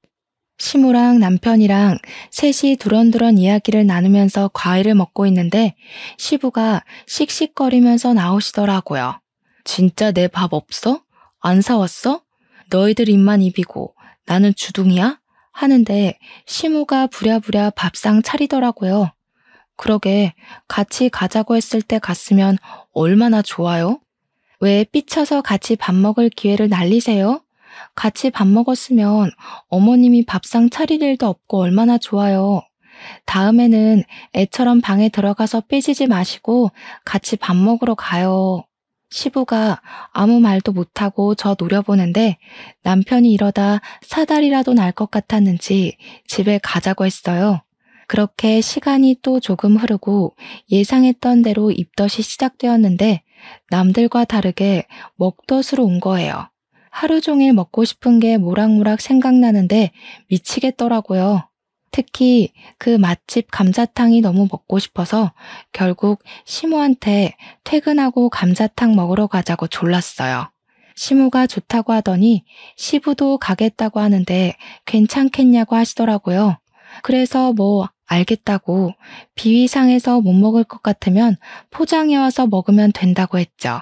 시무랑 남편이랑 셋이 두런두런 이야기를 나누면서 과일을 먹고 있는데 시부가 씩씩거리면서 나오시더라고요. 진짜 내 밥 없어? 안 사왔어? 너희들 입만 입이고 나는 주둥이야? 하는데 시무가 부랴부랴 밥상 차리더라고요. 그러게 같이 가자고 했을 때 갔으면 얼마나 좋아요? 왜 삐쳐서 같이 밥 먹을 기회를 날리세요? 같이 밥 먹었으면 어머님이 밥상 차릴 일도 없고 얼마나 좋아요. 다음에는 애처럼 방에 들어가서 삐지지 마시고 같이 밥 먹으러 가요. 시부가 아무 말도 못하고 저 노려보는데 남편이 이러다 사달이라도 날 것 같았는지 집에 가자고 했어요. 그렇게 시간이 또 조금 흐르고 예상했던 대로 입덧이 시작되었는데 남들과 다르게 먹덧으로 온 거예요. 하루 종일 먹고 싶은 게 모락모락 생각나는데 미치겠더라고요. 특히 그 맛집 감자탕이 너무 먹고 싶어서 결국 시모한테 퇴근하고 감자탕 먹으러 가자고 졸랐어요. 시모가 좋다고 하더니 시부도 가겠다고 하는데 괜찮겠냐고 하시더라고요. 그래서 뭐 알겠다고 비위상해서 못 먹을 것 같으면 포장해 와서 먹으면 된다고 했죠.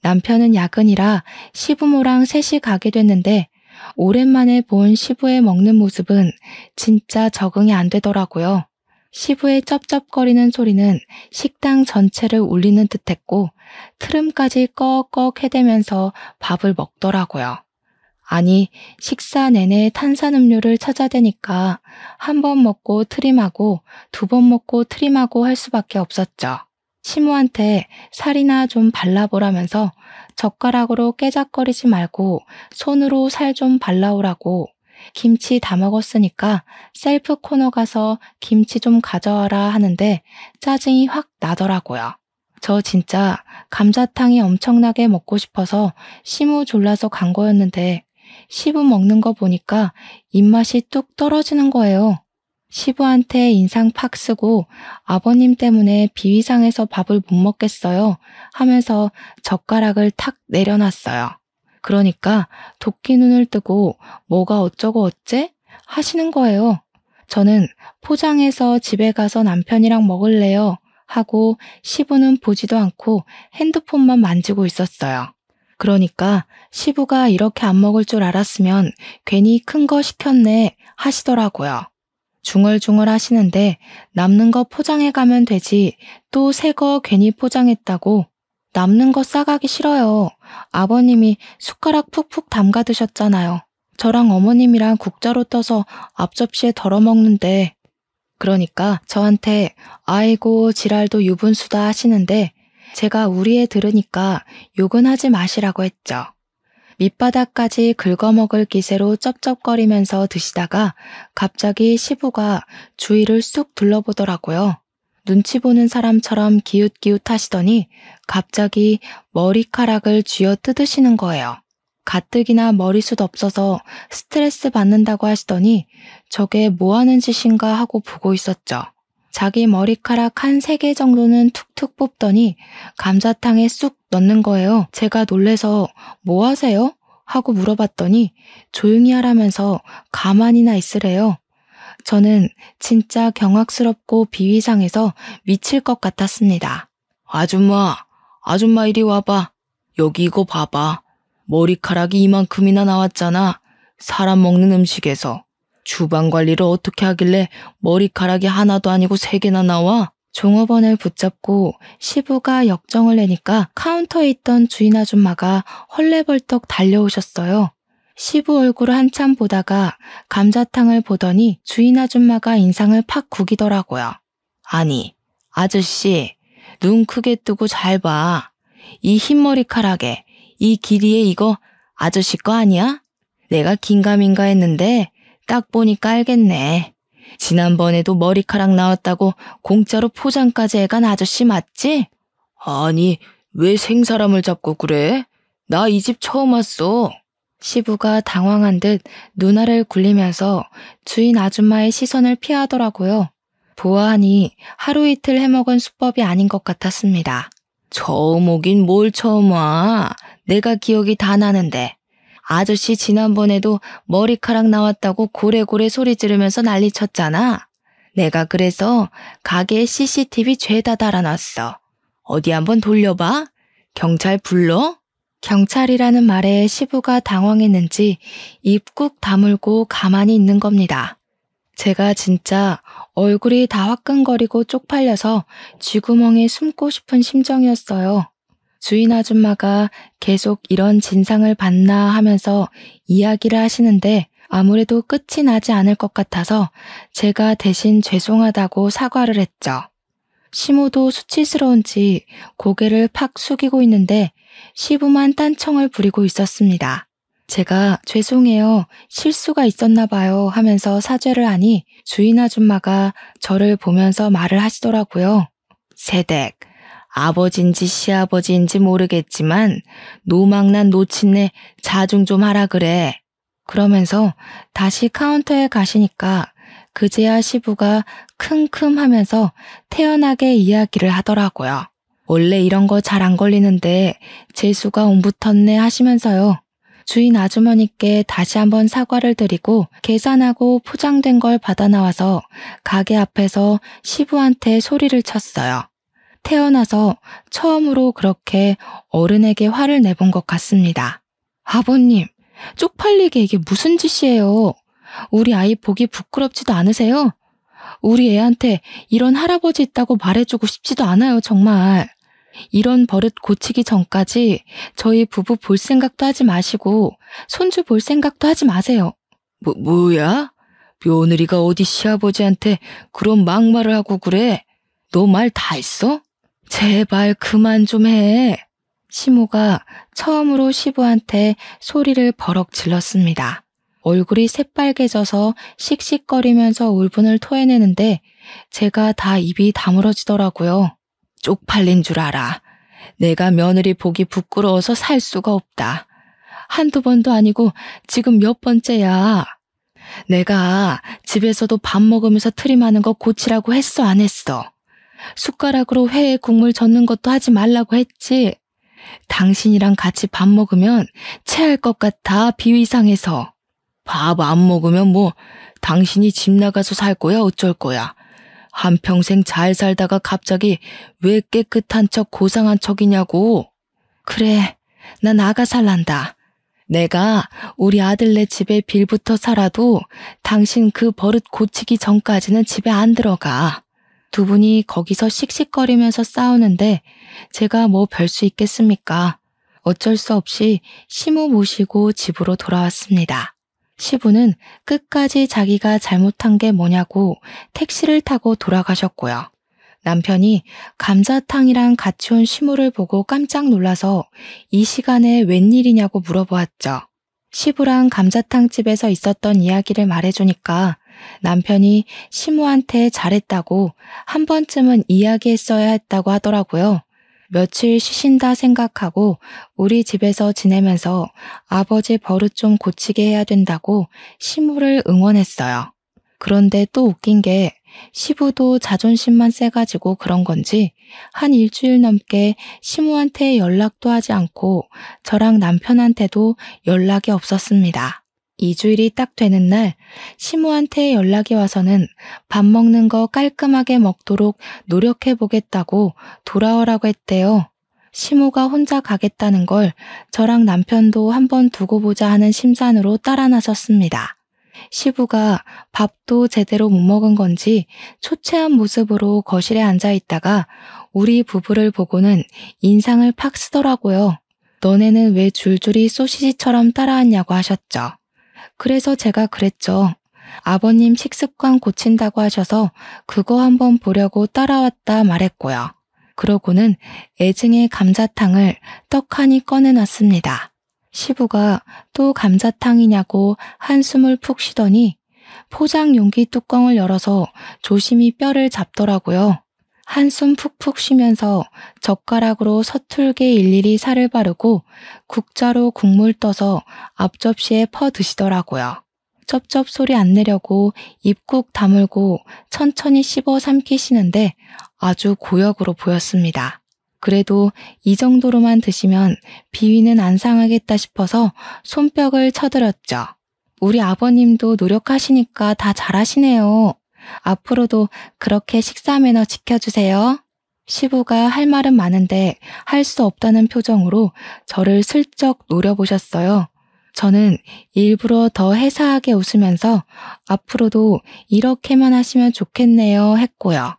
남편은 야근이라 시부모랑 셋이 가게 됐는데 오랜만에 본 시부의 먹는 모습은 진짜 적응이 안 되더라고요. 시부의 쩝쩝거리는 소리는 식당 전체를 울리는 듯했고 트름까지 꺽꺽 해대면서 밥을 먹더라고요. 아니, 식사 내내 탄산음료를 찾아대니까 한 번 먹고 트림하고 두 번 먹고 트림하고 할 수밖에 없었죠. 시모한테 살이나 좀 발라보라면서 젓가락으로 깨작거리지 말고 손으로 살 좀 발라오라고 김치 다 먹었으니까 셀프 코너 가서 김치 좀 가져와라 하는데 짜증이 확 나더라고요. 저 진짜 감자탕이 엄청나게 먹고 싶어서 시무 졸라서 간 거였는데 시부 먹는 거 보니까 입맛이 뚝 떨어지는 거예요. 시부한테 인상 팍 쓰고 아버님 때문에 비위상해서 밥을 못 먹겠어요 하면서 젓가락을 탁 내려놨어요. 그러니까 도끼 눈을 뜨고 뭐가 어쩌고 어째 하시는 거예요. 저는 포장해서 집에 가서 남편이랑 먹을래요 하고 시부는 보지도 않고 핸드폰만 만지고 있었어요. 그러니까 시부가 이렇게 안 먹을 줄 알았으면 괜히 큰 거 시켰네 하시더라고요. 중얼중얼 하시는데 남는 거 포장해 가면 되지 또 새 거 괜히 포장했다고. 남는 거 싸가기 싫어요. 아버님이 숟가락 푹푹 담가 드셨잖아요. 저랑 어머님이랑 국자로 떠서 앞접시에 덜어 먹는데. 그러니까 저한테 아이고 지랄도 유분수다 하시는데 제가 우리 애 들으니까 욕은 하지 마시라고 했죠. 밑바닥까지 긁어먹을 기세로 쩝쩝거리면서 드시다가 갑자기 시부가 주위를 쑥 둘러보더라고요. 눈치 보는 사람처럼 기웃기웃 하시더니 갑자기 머리카락을 쥐어 뜯으시는 거예요. 가뜩이나 머리숱 없어서 스트레스 받는다고 하시더니 저게 뭐 하는 짓인가 하고 보고 있었죠. 자기 머리카락 한 3개 정도는 툭툭 뽑더니 감자탕에 쑥 넣는 거예요. 제가 놀래서 뭐 하세요? 하고 물어봤더니 조용히 하라면서 가만히나 있으래요. 저는 진짜 경악스럽고 비위상해서 미칠 것 같았습니다. 아줌마 이리 와봐. 여기 이거 봐봐. 머리카락이 이만큼이나 나왔잖아. 사람 먹는 음식에서. 주방 관리를 어떻게 하길래 머리카락이 하나도 아니고 3개나 나와? 종업원을 붙잡고 시부가 역정을 내니까 카운터에 있던 주인 아줌마가 헐레벌떡 달려오셨어요. 시부 얼굴을 한참 보다가 감자탕을 보더니 주인 아줌마가 인상을 팍 구기더라고요. 아니, 아저씨, 눈 크게 뜨고 잘 봐. 이 흰 머리카락에 이 길이에 이거 아저씨 거 아니야? 내가 긴가민가 했는데 딱 보니까 알겠네. 지난번에도 머리카락 나왔다고 공짜로 포장까지 해간 아저씨 맞지? 아니, 왜 생사람을 잡고 그래? 나 이 집 처음 왔어. 시부가 당황한 듯 눈알을 굴리면서 주인 아줌마의 시선을 피하더라고요. 보아하니 하루 이틀 해먹은 수법이 아닌 것 같았습니다. 처음 오긴 뭘 처음 와. 내가 기억이 다 나는데. 아저씨 지난번에도 머리카락 나왔다고 고래고래 소리 지르면서 난리쳤잖아. 내가 그래서 가게에 CCTV 죄다 달아놨어. 어디 한번 돌려봐. 경찰 불러? 경찰이라는 말에 시부가 당황했는지 입 꾹 다물고 가만히 있는 겁니다. 제가 진짜 얼굴이 다 화끈거리고 쪽팔려서 쥐구멍에 숨고 싶은 심정이었어요. 주인 아줌마가 계속 이런 진상을 받나 하면서 이야기를 하시는데 아무래도 끝이 나지 않을 것 같아서 제가 대신 죄송하다고 사과를 했죠. 시모도 수치스러운지 고개를 팍 숙이고 있는데 시부만 딴청을 부리고 있었습니다. 제가 죄송해요, 실수가 있었나 봐요 하면서 사죄를 하니 주인 아줌마가 저를 보면서 말을 하시더라고요. 세댁, 아버지인지 시아버지인지 모르겠지만 노망난 노친네 자중 좀 하라 그래. 그러면서 다시 카운터에 가시니까 그제야 시부가 킁킁 하면서 태연하게 이야기를 하더라고요. 원래 이런 거 잘 안 걸리는데 재수가 옹붙었네 하시면서요. 주인 아주머니께 다시 한번 사과를 드리고 계산하고 포장된 걸 받아 나와서 가게 앞에서 시부한테 소리를 쳤어요. 태어나서 처음으로 그렇게 어른에게 화를 내본 것 같습니다. 아버님, 쪽팔리게 이게 무슨 짓이에요? 우리 아이 보기 부끄럽지도 않으세요? 우리 애한테 이런 할아버지 있다고 말해주고 싶지도 않아요, 정말. 이런 버릇 고치기 전까지 저희 부부 볼 생각도 하지 마시고 손주 볼 생각도 하지 마세요. 뭐야? 며느리가 어디 시아버지한테 그런 막말을 하고 그래? 너 말 다 했어? 제발 그만 좀 해. 시모가 처음으로 시부한테 소리를 버럭 질렀습니다. 얼굴이 새빨개져서 씩씩거리면서 울분을 토해내는데 제가 다 입이 다물어지더라고요. 쪽팔린 줄 알아. 내가 며느리 보기 부끄러워서 살 수가 없다. 한두 번도 아니고 지금 몇 번째야. 내가 집에서도 밥 먹으면서 트림하는 거 고치라고 했어, 안 했어? 숟가락으로 회에 국물 젓는 것도 하지 말라고 했지? 당신이랑 같이 밥 먹으면 체할 것 같아, 비위상해서. 밥 안 먹으면 뭐 당신이 집 나가서 살 거야, 어쩔 거야? 한평생 잘 살다가 갑자기 왜 깨끗한 척 고상한 척이냐고. 그래, 나 나가 살란다. 내가 우리 아들네 집에 빌부터 살아도 당신 그 버릇 고치기 전까지는 집에 안 들어가. 두 분이 거기서 씩씩거리면서 싸우는데 제가 뭐 별 수 있겠습니까? 어쩔 수 없이 시부 모시고 집으로 돌아왔습니다. 시부는 끝까지 자기가 잘못한 게 뭐냐고 택시를 타고 돌아가셨고요. 남편이 감자탕이랑 같이 온 시부를 보고 깜짝 놀라서 이 시간에 웬일이냐고 물어보았죠. 시부랑 감자탕집에서 있었던 이야기를 말해주니까 남편이 시부한테 잘했다고 한 번쯤은 이야기했어야 했다고 하더라고요. 며칠 쉬신다 생각하고 우리 집에서 지내면서 아버지 버릇 좀 고치게 해야 된다고 시부를 응원했어요. 그런데 또 웃긴 게 시부도 자존심만 세가지고 그런 건지 한 일주일 넘게 시부한테 연락도 하지 않고 저랑 남편한테도 연락이 없었습니다. 2주일이 딱 되는 날 시부한테 연락이 와서는 밥 먹는 거 깔끔하게 먹도록 노력해보겠다고 돌아오라고 했대요. 시부가 혼자 가겠다는 걸 저랑 남편도 한번 두고 보자 하는 심산으로 따라 나섰습니다. 시부가 밥도 제대로 못 먹은 건지 초췌한 모습으로 거실에 앉아 있다가 우리 부부를 보고는 인상을 팍 쓰더라고요. 너네는 왜 줄줄이 소시지처럼 따라왔냐고 하셨죠. 그래서 제가 그랬죠. 아버님 식습관 고친다고 하셔서 그거 한번 보려고 따라왔다 말했고요. 그러고는 애증의 감자탕을 떡하니 꺼내놨습니다. 시부가 또 감자탕이냐고 한숨을 푹 쉬더니 포장 용기 뚜껑을 열어서 조심히 뼈를 잡더라고요. 한숨 푹푹 쉬면서 젓가락으로 서툴게 일일이 살을 바르고 국자로 국물 떠서 앞접시에 퍼 드시더라고요. 쩝쩝 소리 안 내려고 입국 다물고 천천히 씹어 삼키시는데 아주 고역으로 보였습니다. 그래도 이 정도로만 드시면 비위는 안 상하겠다 싶어서 손뼉을 쳐드렸죠. 우리 아버님도 노력하시니까 다 잘하시네요. 앞으로도 그렇게 식사 매너 지켜주세요. 시부가 할 말은 많은데 할 수 없다는 표정으로 저를 슬쩍 노려보셨어요. 저는 일부러 더 해사하게 웃으면서 앞으로도 이렇게만 하시면 좋겠네요 했고요.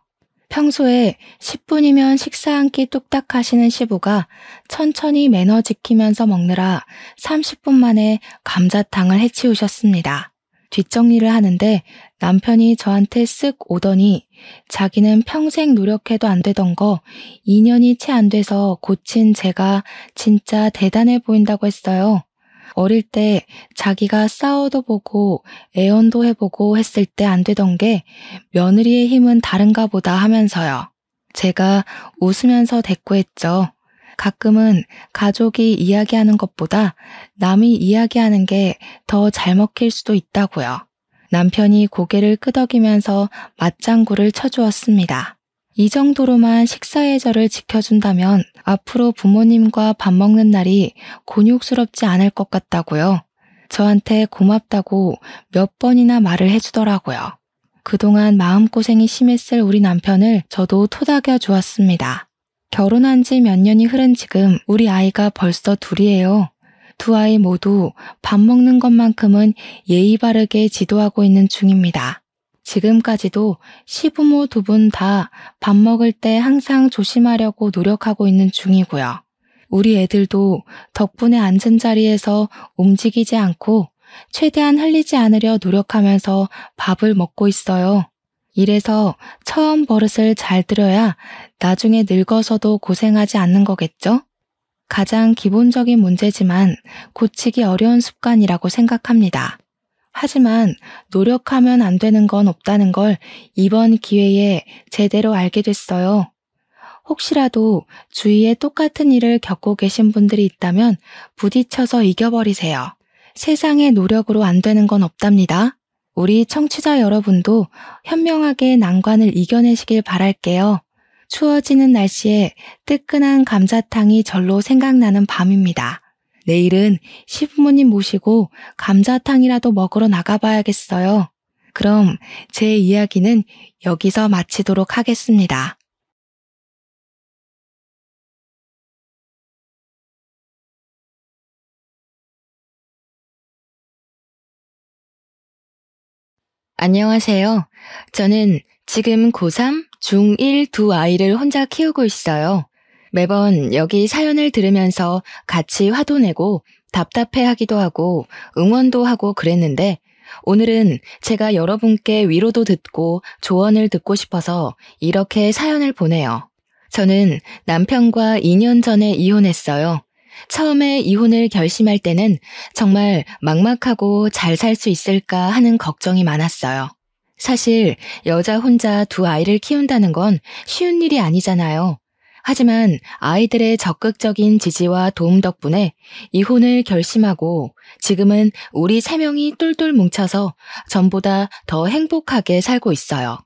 평소에 10분이면 식사 한 끼 뚝딱 하시는 시부가 천천히 매너 지키면서 먹느라 30분 만에 감자탕을 해치우셨습니다. 뒷정리를 하는데 남편이 저한테 쓱 오더니 자기는 평생 노력해도 안 되던 거 2년이 채 안 돼서 고친 제가 진짜 대단해 보인다고 했어요. 어릴 때 자기가 싸워도 보고 애원도 해보고 했을 때 안 되던 게 며느리의 힘은 다른가 보다 하면서요. 제가 웃으면서 대꾸했죠. 가끔은 가족이 이야기하는 것보다 남이 이야기하는 게 더 잘 먹힐 수도 있다고요. 남편이 고개를 끄덕이면서 맞장구를 쳐주었습니다. 이 정도로만 식사 예절을 지켜준다면 앞으로 부모님과 밥 먹는 날이 곤욕스럽지 않을 것 같다고요. 저한테 고맙다고 몇 번이나 말을 해주더라고요. 그동안 마음고생이 심했을 우리 남편을 저도 토닥여 주었습니다. 결혼한 지 몇 년이 흐른 지금 우리 아이가 벌써 둘이에요. 두 아이 모두 밥 먹는 것만큼은 예의 바르게 지도하고 있는 중입니다. 지금까지도 시부모 두 분 다 밥 먹을 때 항상 조심하려고 노력하고 있는 중이고요. 우리 애들도 덕분에 앉은 자리에서 움직이지 않고 최대한 흘리지 않으려 노력하면서 밥을 먹고 있어요. 이래서 처음 버릇을 잘 들여야 나중에 늙어서도 고생하지 않는 거겠죠? 가장 기본적인 문제지만 고치기 어려운 습관이라고 생각합니다. 하지만 노력하면 안 되는 건 없다는 걸 이번 기회에 제대로 알게 됐어요. 혹시라도 주위에 똑같은 일을 겪고 계신 분들이 있다면 부딪혀서 이겨버리세요. 세상의 노력으로 안 되는 건 없답니다. 우리 청취자 여러분도 현명하게 난관을 이겨내시길 바랄게요. 추워지는 날씨에 뜨끈한 감자탕이 절로 생각나는 밤입니다. 내일은 시부모님 모시고 감자탕이라도 먹으러 나가봐야겠어요. 그럼 제 이야기는 여기서 마치도록 하겠습니다. 안녕하세요. 저는 지금 고3, 중1 두 아이를 혼자 키우고 있어요. 매번 여기 사연을 들으면서 같이 화도 내고 답답해하기도 하고 응원도 하고 그랬는데 오늘은 제가 여러분께 위로도 듣고 조언을 듣고 싶어서 이렇게 사연을 보내요. 저는 남편과 2년 전에 이혼했어요. 처음에 이혼을 결심할 때는 정말 막막하고 잘 살 수 있을까 하는 걱정이 많았어요. 사실 여자 혼자 두 아이를 키운다는 건 쉬운 일이 아니잖아요. 하지만 아이들의 적극적인 지지와 도움 덕분에 이혼을 결심하고 지금은 우리 세 명이 똘똘 뭉쳐서 전보다 더 행복하게 살고 있어요.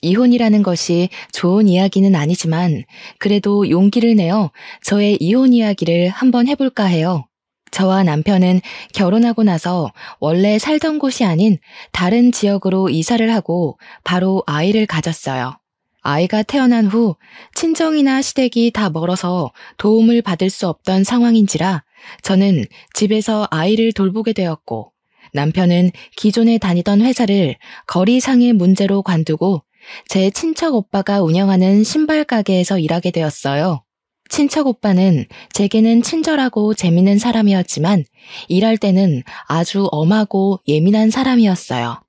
이혼이라는 것이 좋은 이야기는 아니지만 그래도 용기를 내어 저의 이혼 이야기를 한번 해볼까 해요. 저와 남편은 결혼하고 나서 원래 살던 곳이 아닌 다른 지역으로 이사를 하고 바로 아이를 가졌어요. 아이가 태어난 후 친정이나 시댁이 다 멀어서 도움을 받을 수 없던 상황인지라 저는 집에서 아이를 돌보게 되었고 남편은 기존에 다니던 회사를 거리상의 문제로 관두고 제 친척 오빠가 운영하는 신발 가게에서 일하게 되었어요. 친척 오빠는 제게는 친절하고 재밌는 사람이었지만 일할 때는 아주 엄하고 예민한 사람이었어요.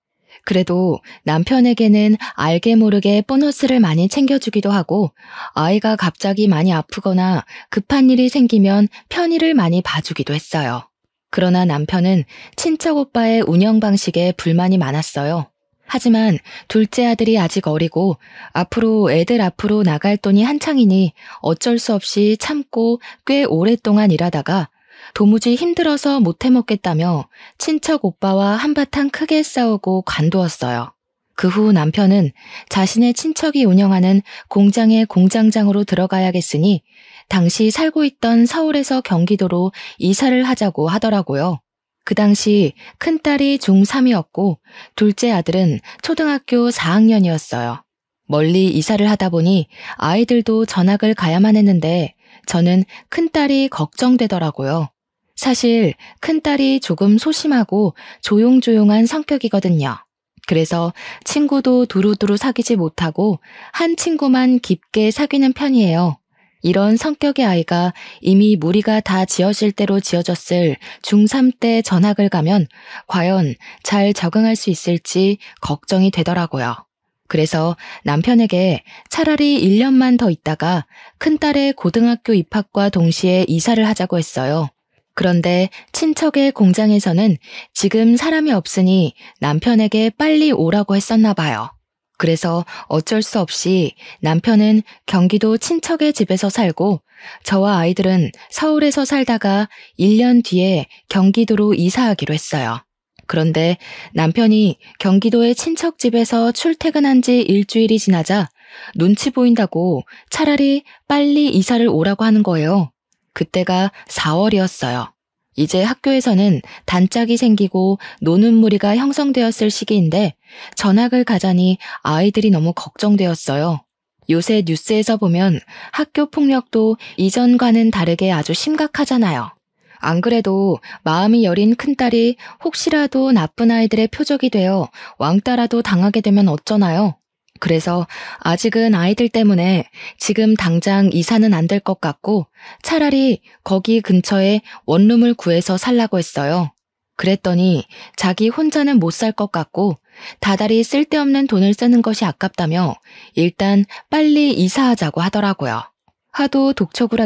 그래도 남편에게는 알게 모르게 보너스를 많이 챙겨주기도 하고 아이가 갑자기 많이 아프거나 급한 일이 생기면 편의를 많이 봐주기도 했어요. 그러나 남편은 친척 오빠의 운영 방식에 불만이 많았어요. 하지만 둘째 아들이 아직 어리고 앞으로 애들 앞으로 나갈 돈이 한창이니 어쩔 수 없이 참고 꽤 오랫동안 일하다가 도무지 힘들어서 못 해먹겠다며 친척 오빠와 한바탕 크게 싸우고 관두었어요. 그 후 남편은 자신의 친척이 운영하는 공장의 공장장으로 들어가야겠으니 당시 살고 있던 서울에서 경기도로 이사를 하자고 하더라고요. 그 당시 큰딸이 중3이었고 둘째 아들은 초등학교 4학년이었어요. 멀리 이사를 하다 보니 아이들도 전학을 가야만 했는데 저는 큰딸이 걱정되더라고요. 사실 큰딸이 조금 소심하고 조용조용한 성격이거든요. 그래서 친구도 두루두루 사귀지 못하고 한 친구만 깊게 사귀는 편이에요. 이런 성격의 아이가 이미 무리가 다 지어질 대로 지어졌을 중3 때 전학을 가면 과연 잘 적응할 수 있을지 걱정이 되더라고요. 그래서 남편에게 차라리 1년만 더 있다가 큰딸의 고등학교 입학과 동시에 이사를 하자고 했어요. 그런데 친척의 공장에서는 지금 사람이 없으니 남편에게 빨리 오라고 했었나 봐요. 그래서 어쩔 수 없이 남편은 경기도 친척의 집에서 살고 저와 아이들은 서울에서 살다가 1년 뒤에 경기도로 이사하기로 했어요. 그런데 남편이 경기도의 친척 집에서 출퇴근한 지 일주일이 지나자 눈치 보인다고 차라리 빨리 이사를 오라고 하는 거예요. 그때가 4월이었어요. 이제 학교에서는 단짝이 생기고 노는 무리가 형성되었을 시기인데 전학을 가자니 아이들이 너무 걱정되었어요. 요새 뉴스에서 보면 학교 폭력도 이전과는 다르게 아주 심각하잖아요. 안 그래도 마음이 여린 큰딸이 혹시라도 나쁜 아이들의 표적이 되어 왕따라도 당하게 되면 어쩌나요? 그래서 아직은 아이들 때문에 지금 당장 이사는 안 될 것 같고 차라리 거기 근처에 원룸을 구해서 살라고 했어요. 그랬더니 자기 혼자는 못 살 것 같고 다달이 쓸데없는 돈을 쓰는 것이 아깝다며 일단 빨리 이사하자고 하더라고요. 하도 독촉을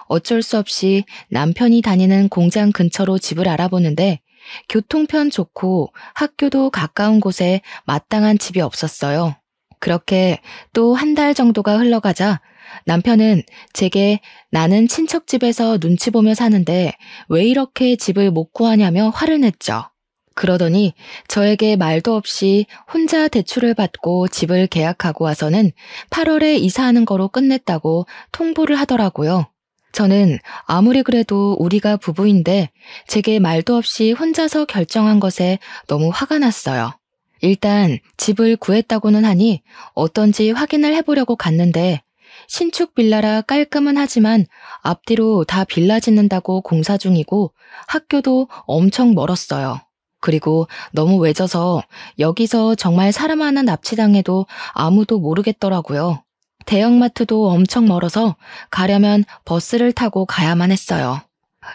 어쩔 수 없이 남편이 다니는 공장 근처로 집을 알아보는데 교통편 좋고 학교도 가까운 곳에 마땅한 집이 없었어요. 그렇게 또 한 달 정도가 흘러가자 남편은 제게 나는 친척집에서 눈치 보며 사는데 왜 이렇게 집을 못 구하냐며 화를 냈죠. 그러더니 저에게 말도 없이 혼자 대출을 받고 집을 계약하고 와서는 8월에 이사하는 거로 끝냈다고 통보를 하더라고요. 저는 아무리 그래도 우리가 부부인데 제게 말도 없이 혼자서 결정한 것에 너무 화가 났어요. 일단 집을 구했다고는 하니 어떤지 확인을 해보려고 갔는데 신축 빌라라 깔끔은 하지만 앞뒤로 다 빌라 짓는다고 공사 중이고 학교도 엄청 멀었어요. 그리고 너무 외져서 여기서 정말 사람 하나 납치당해도 아무도 모르겠더라고요. 대형마트도 엄청 멀어서 가려면 버스를 타고 가야만 했어요.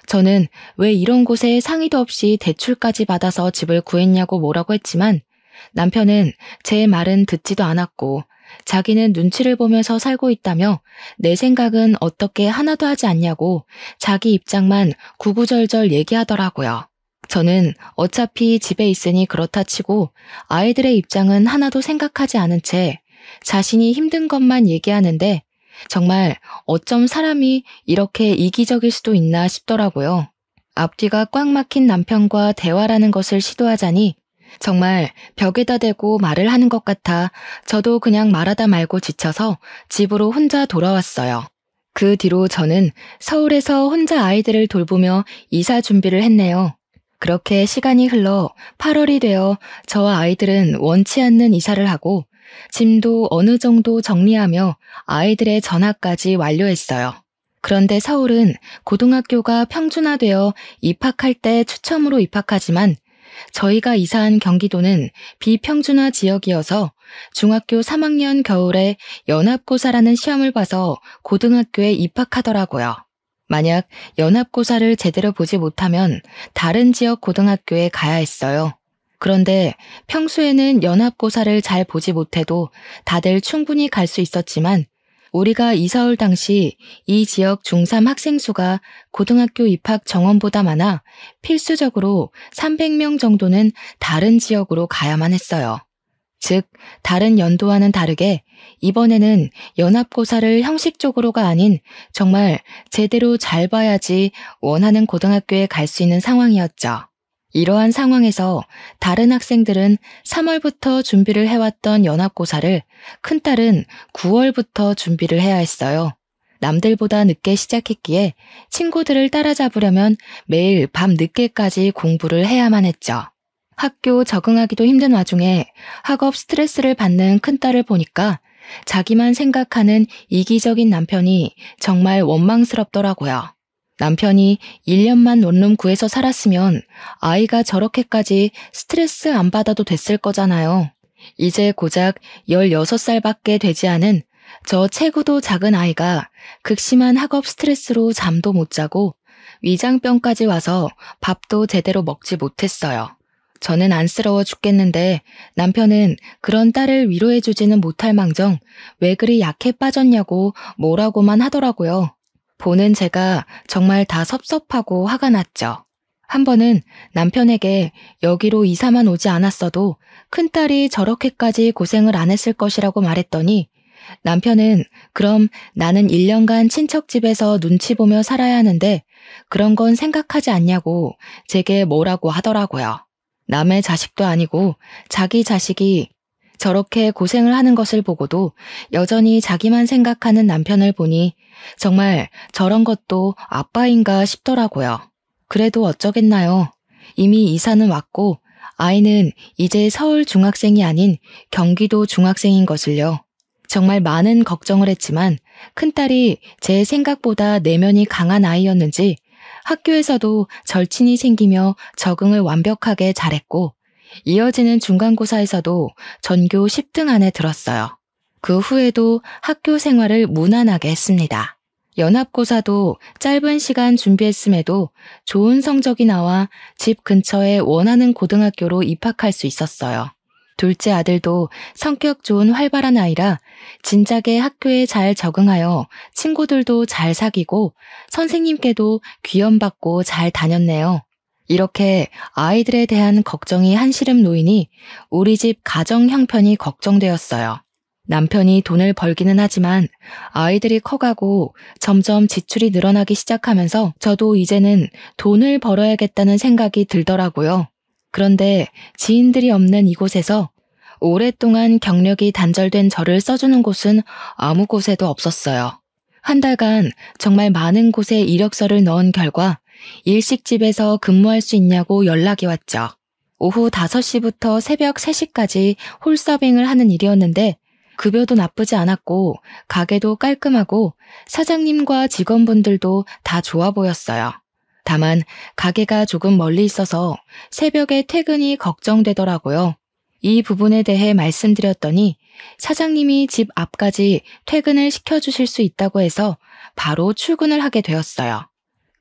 저는 왜 이런 곳에 상의도 없이 대출까지 받아서 집을 구했냐고 뭐라고 했지만 남편은 제 말은 듣지도 않았고 자기는 눈치를 보면서 살고 있다며 내 생각은 어떻게 하나도 하지 않냐고 자기 입장만 구구절절 얘기하더라고요. 저는 어차피 집에 있으니 그렇다 치고 아이들의 입장은 하나도 생각하지 않은 채 자신이 힘든 것만 얘기하는데 정말 어쩜 사람이 이렇게 이기적일 수도 있나 싶더라고요. 앞뒤가 꽉 막힌 남편과 대화라는 것을 시도하자니 정말 벽에다 대고 말을 하는 것 같아 저도 그냥 말하다 말고 지쳐서 집으로 혼자 돌아왔어요. 그 뒤로 저는 서울에서 혼자 아이들을 돌보며 이사 준비를 했네요. 그렇게 시간이 흘러 8월이 되어 저와 아이들은 원치 않는 이사를 하고 짐도 어느 정도 정리하며 아이들의 전학까지 완료했어요. 그런데 서울은 고등학교가 평준화되어 입학할 때 추첨으로 입학하지만 저희가 이사한 경기도는 비평준화 지역이어서 중학교 3학년 겨울에 연합고사라는 시험을 봐서 고등학교에 입학하더라고요. 만약 연합고사를 제대로 보지 못하면 다른 지역 고등학교에 가야 했어요. 그런데 평소에는 연합고사를 잘 보지 못해도 다들 충분히 갈 수 있었지만 우리가 이사 올 당시 이 지역 중3 학생 수가 고등학교 입학 정원보다 많아 필수적으로 300명 정도는 다른 지역으로 가야만 했어요. 즉, 다른 연도와는 다르게 이번에는 연합고사를 형식적으로가 아닌 정말 제대로 잘 봐야지 원하는 고등학교에 갈 수 있는 상황이었죠. 이러한 상황에서 다른 학생들은 3월부터 준비를 해왔던 연합고사를 큰딸은 9월부터 준비를 해야 했어요. 남들보다 늦게 시작했기에 친구들을 따라잡으려면 매일 밤 늦게까지 공부를 해야만 했죠. 학교 적응하기도 힘든 와중에 학업 스트레스를 받는 큰딸을 보니까 자기만 생각하는 이기적인 남편이 정말 원망스럽더라고요. 남편이 1년만 원룸 구해서 살았으면 아이가 저렇게까지 스트레스 안 받아도 됐을 거잖아요. 이제 고작 16살밖에 되지 않은 저 체구도 작은 아이가 극심한 학업 스트레스로 잠도 못 자고 위장병까지 와서 밥도 제대로 먹지 못했어요. 저는 안쓰러워 죽겠는데 남편은 그런 딸을 위로해주지는 못할 망정 왜 그리 약해 빠졌냐고 뭐라고만 하더라고요. 보는 제가 정말 다 섭섭하고 화가 났죠. 한 번은 남편에게 여기로 이사만 오지 않았어도 큰딸이 저렇게까지 고생을 안 했을 것이라고 말했더니 남편은 그럼 나는 1년간 친척 집에서 눈치 보며 살아야 하는데 그런 건 생각하지 않냐고 제게 뭐라고 하더라고요. 남의 자식도 아니고 자기 자식이 저렇게 고생을 하는 것을 보고도 여전히 자기만 생각하는 남편을 보니 정말 저런 것도 아빠인가 싶더라고요. 그래도 어쩌겠나요. 이미 이사는 왔고 아이는 이제 서울 중학생이 아닌 경기도 중학생인 것을요. 정말 많은 걱정을 했지만 큰딸이 제 생각보다 내면이 강한 아이였는지 학교에서도 절친이 생기며 적응을 완벽하게 잘했고 이어지는 중간고사에서도 전교 10등 안에 들었어요. 그 후에도 학교 생활을 무난하게 했습니다. 연합고사도 짧은 시간 준비했음에도 좋은 성적이 나와 집 근처에 원하는 고등학교로 입학할 수 있었어요. 둘째 아들도 성격 좋은 활발한 아이라 진작에 학교에 잘 적응하여 친구들도 잘 사귀고 선생님께도 귀염받고 잘 다녔네요. 이렇게 아이들에 대한 걱정이 한시름 놓이니 우리 집 가정 형편이 걱정되었어요. 남편이 돈을 벌기는 하지만 아이들이 커가고 점점 지출이 늘어나기 시작하면서 저도 이제는 돈을 벌어야겠다는 생각이 들더라고요. 그런데 지인들이 없는 이곳에서 오랫동안 경력이 단절된 저를 써주는 곳은 아무 곳에도 없었어요. 한 달간 정말 많은 곳에 이력서를 넣은 결과 일식집에서 근무할 수 있냐고 연락이 왔죠. 오후 5시부터 새벽 3시까지 홀서빙을 하는 일이었는데 급여도 나쁘지 않았고 가게도 깔끔하고 사장님과 직원분들도 다 좋아 보였어요. 다만 가게가 조금 멀리 있어서 새벽에 퇴근이 걱정되더라고요. 이 부분에 대해 말씀드렸더니 사장님이 집 앞까지 퇴근을 시켜주실 수 있다고 해서 바로 출근을 하게 되었어요.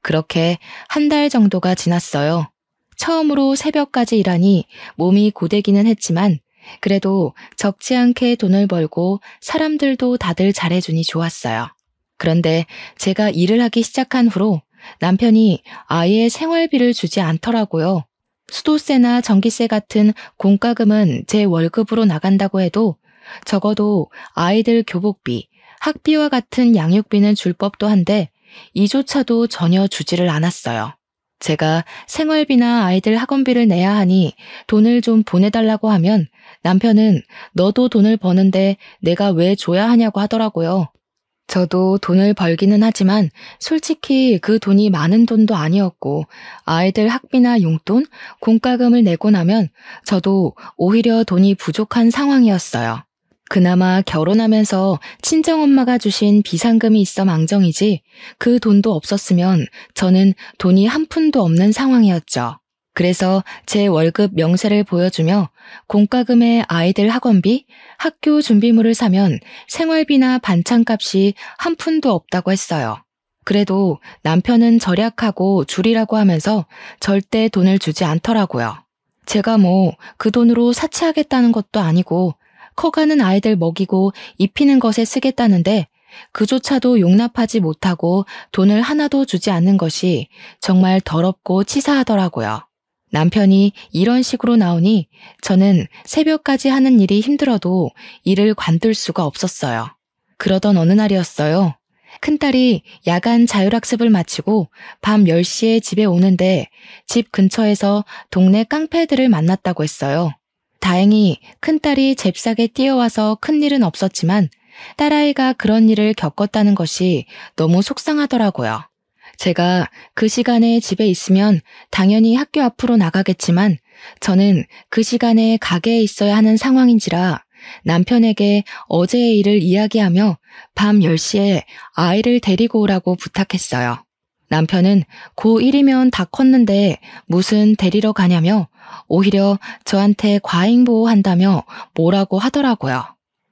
그렇게 한 달 정도가 지났어요. 처음으로 새벽까지 일하니 몸이 고되기는 했지만 그래도 적지 않게 돈을 벌고 사람들도 다들 잘해주니 좋았어요. 그런데 제가 일을 하기 시작한 후로 남편이 아예 생활비를 주지 않더라고요. 수도세나 전기세 같은 공과금은 제 월급으로 나간다고 해도 적어도 아이들 교복비, 학비와 같은 양육비는 줄 법도 한데 이조차도 전혀 주지를 않았어요. 제가 생활비나 아이들 학원비를 내야 하니 돈을 좀 보내달라고 하면 남편은 너도 돈을 버는데 내가 왜 줘야 하냐고 하더라고요. 저도 돈을 벌기는 하지만 솔직히 그 돈이 많은 돈도 아니었고 아이들 학비나 용돈, 공과금을 내고 나면 저도 오히려 돈이 부족한 상황이었어요. 그나마 결혼하면서 친정엄마가 주신 비상금이 있어 망정이지 그 돈도 없었으면 저는 돈이 한 푼도 없는 상황이었죠. 그래서 제 월급 명세를 보여주며 공과금에 아이들 학원비, 학교 준비물을 사면 생활비나 반찬값이 한 푼도 없다고 했어요. 그래도 남편은 절약하고 줄이라고 하면서 절대 돈을 주지 않더라고요. 제가 뭐 그 돈으로 사치하겠다는 것도 아니고 커가는 아이들 먹이고 입히는 것에 쓰겠다는데 그조차도 용납하지 못하고 돈을 하나도 주지 않는 것이 정말 더럽고 치사하더라고요. 남편이 이런 식으로 나오니 저는 새벽까지 하는 일이 힘들어도 일을 관둘 수가 없었어요. 그러던 어느 날이었어요. 큰딸이 야간 자율학습을 마치고 밤 10시에 집에 오는데 집 근처에서 동네 깡패들을 만났다고 했어요. 다행히 큰딸이 잽싸게 뛰어와서 큰일은 없었지만 딸아이가 그런 일을 겪었다는 것이 너무 속상하더라고요. 제가 그 시간에 집에 있으면 당연히 학교 앞으로 나가겠지만 저는 그 시간에 가게에 있어야 하는 상황인지라 남편에게 어제의 일을 이야기하며 밤 10시에 아이를 데리고 오라고 부탁했어요. 남편은 고1이면 다 컸는데 무슨 데리러 가냐며 오히려 저한테 과잉보호한다며 뭐라고 하더라고요.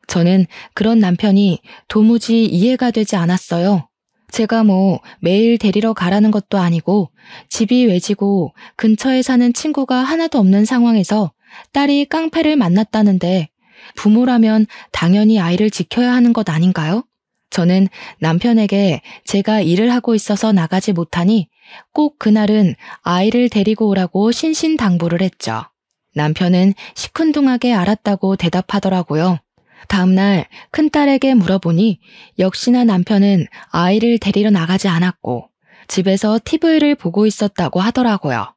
저는 그런 남편이 도무지 이해가 되지 않았어요. 제가 뭐 매일 데리러 가라는 것도 아니고 집이 외지고 근처에 사는 친구가 하나도 없는 상황에서 딸이 깡패를 만났다는데 부모라면 당연히 아이를 지켜야 하는 것 아닌가요? 저는 남편에게 제가 일을 하고 있어서 나가지 못하니 꼭 그날은 아이를 데리고 오라고 신신당부를 했죠. 남편은 시큰둥하게 알았다고 대답하더라고요. 다음날 큰딸에게 물어보니 역시나 남편은 아이를 데리러 나가지 않았고 집에서 TV를 보고 있었다고 하더라고요.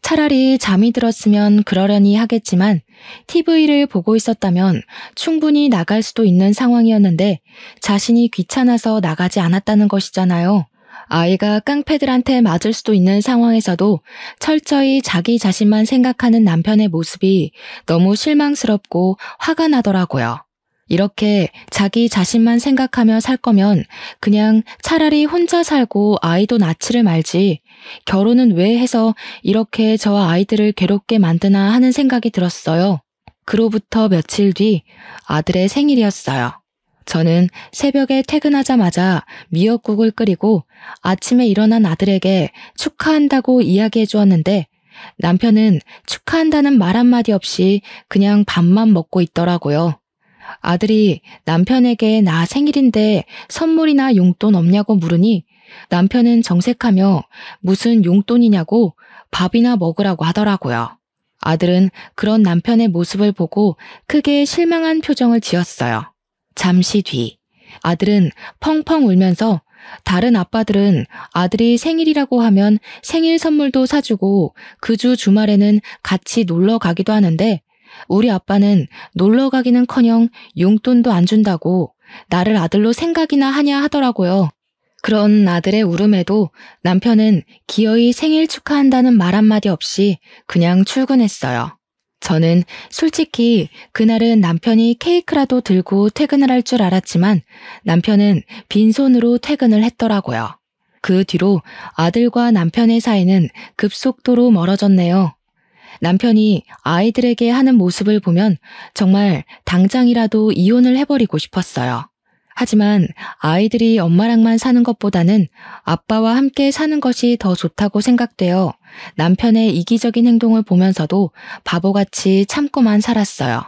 차라리 잠이 들었으면 그러려니 하겠지만 TV를 보고 있었다면 충분히 나갈 수도 있는 상황이었는데 자신이 귀찮아서 나가지 않았다는 것이잖아요. 아이가 깡패들한테 맞을 수도 있는 상황에서도 철저히 자기 자신만 생각하는 남편의 모습이 너무 실망스럽고 화가 나더라고요. 이렇게 자기 자신만 생각하며 살 거면 그냥 차라리 혼자 살고 아이도 낳지를 말지 결혼은 왜 해서 이렇게 저와 아이들을 괴롭게 만드나 하는 생각이 들었어요. 그로부터 며칠 뒤 아들의 생일이었어요. 저는 새벽에 퇴근하자마자 미역국을 끓이고 아침에 일어난 아들에게 축하한다고 이야기해 주었는데 남편은 축하한다는 말 한마디 없이 그냥 밥만 먹고 있더라고요. 아들이 남편에게 나 생일인데 선물이나 용돈 없냐고 물으니 남편은 정색하며 무슨 용돈이냐고 밥이나 먹으라고 하더라고요. 아들은 그런 남편의 모습을 보고 크게 실망한 표정을 지었어요. 잠시 뒤 아들은 펑펑 울면서 다른 아빠들은 아들이 생일이라고 하면 생일 선물도 사주고 그 주 주말에는 같이 놀러 가기도 하는데 우리 아빠는 놀러 가기는커녕 용돈도 안 준다고 나를 아들로 생각이나 하냐 하더라고요. 그런 아들의 울음에도 남편은 기어이 생일 축하한다는 말 한마디 없이 그냥 출근했어요. 저는 솔직히 그날은 남편이 케이크라도 들고 퇴근을 할 줄 알았지만 남편은 빈손으로 퇴근을 했더라고요. 그 뒤로 아들과 남편의 사이는 급속도로 멀어졌네요. 남편이 아이들에게 하는 모습을 보면 정말 당장이라도 이혼을 해버리고 싶었어요. 하지만 아이들이 엄마랑만 사는 것보다는 아빠와 함께 사는 것이 더 좋다고 생각되어 남편의 이기적인 행동을 보면서도 바보같이 참고만 살았어요.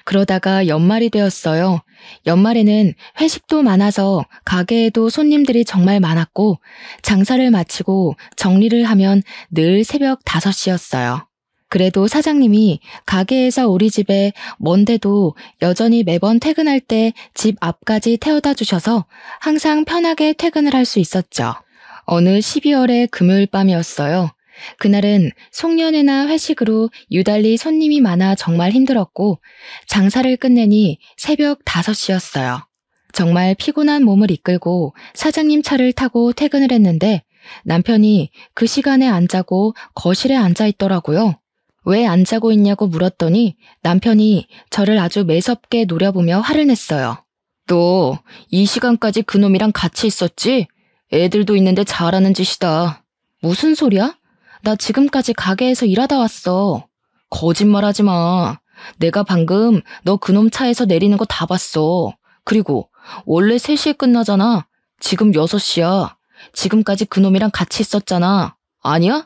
그러다가 연말이 되었어요. 연말에는 회식도 많아서 가게에도 손님들이 정말 많았고 장사를 마치고 정리를 하면 늘 새벽 5시였어요. 그래도 사장님이 가게에서 우리 집에 먼데도 여전히 매번 퇴근할 때 집 앞까지 태워다 주셔서 항상 편하게 퇴근을 할 수 있었죠. 어느 12월의 금요일 밤이었어요. 그날은 송년회나 회식으로 유달리 손님이 많아 정말 힘들었고 장사를 끝내니 새벽 5시였어요. 정말 피곤한 몸을 이끌고 사장님 차를 타고 퇴근을 했는데 남편이 그 시간에 안 자고 거실에 앉아 있더라고요. 왜 안 자고 있냐고 물었더니 남편이 저를 아주 매섭게 노려보며 화를 냈어요. 너 이 시간까지 그놈이랑 같이 있었지? 애들도 있는데 잘하는 짓이다. 무슨 소리야? 나 지금까지 가게에서 일하다 왔어. 거짓말하지 마. 내가 방금 너 그놈 차에서 내리는 거 다 봤어. 그리고 원래 3시에 끝나잖아. 지금 6시야. 지금까지 그놈이랑 같이 있었잖아. 아니야?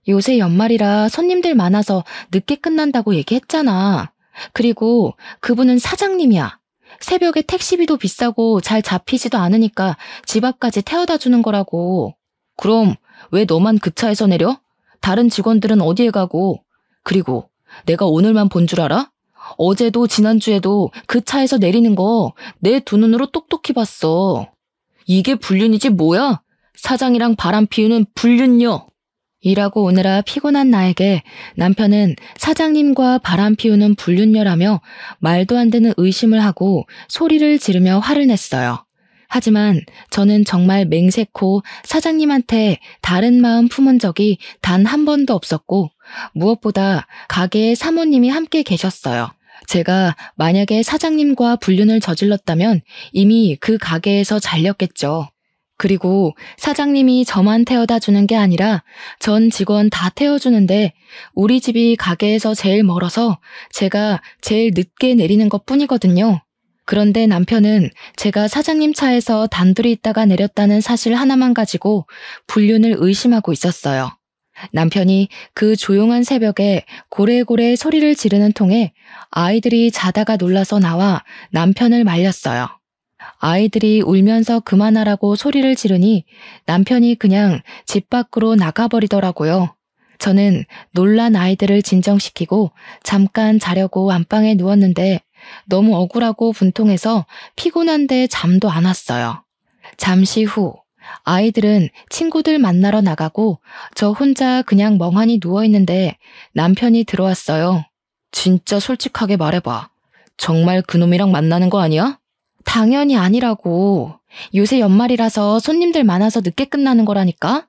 요새 연말이라 손님들 많아서 늦게 끝난다고 얘기했잖아. 그리고 그분은 사장님이야. 새벽에 택시비도 비싸고 잘 잡히지도 않으니까 집 앞까지 태워다 주는 거라고. 그럼 왜 너만 그 차에서 내려? 다른 직원들은 어디에 가고? 그리고 내가 오늘만 본 줄 알아? 어제도 지난주에도 그 차에서 내리는 거 내 두 눈으로 똑똑히 봤어. 이게 불륜이지 뭐야? 사장이랑 바람 피우는 불륜녀. 일하고 오느라 피곤한 나에게 남편은 사장님과 바람 피우는 불륜녀라며 말도 안 되는 의심을 하고 소리를 지르며 화를 냈어요. 하지만 저는 정말 맹세코 사장님한테 다른 마음 품은 적이 단 한 번도 없었고 무엇보다 가게에 사모님이 함께 계셨어요. 제가 만약에 사장님과 불륜을 저질렀다면 이미 그 가게에서 잘렸겠죠. 그리고 사장님이 저만 태워다 주는 게 아니라 전 직원 다 태워주는데 우리 집이 가게에서 제일 멀어서 제가 제일 늦게 내리는 것 뿐이거든요. 그런데 남편은 제가 사장님 차에서 단둘이 있다가 내렸다는 사실 하나만 가지고 불륜을 의심하고 있었어요. 남편이 그 조용한 새벽에 고래고래 소리를 지르는 통에 아이들이 자다가 놀라서 나와 남편을 말렸어요. 아이들이 울면서 그만하라고 소리를 지르니 남편이 그냥 집 밖으로 나가버리더라고요. 저는 놀란 아이들을 진정시키고 잠깐 자려고 안방에 누웠는데 너무 억울하고 분통해서 피곤한데 잠도 안 왔어요. 잠시 후 아이들은 친구들 만나러 나가고 저 혼자 그냥 멍하니 누워있는데 남편이 들어왔어요. 진짜 솔직하게 말해봐. 정말 그놈이랑 만나는 거 아니야? 당연히 아니라고. 요새 연말이라서 손님들 많아서 늦게 끝나는 거라니까.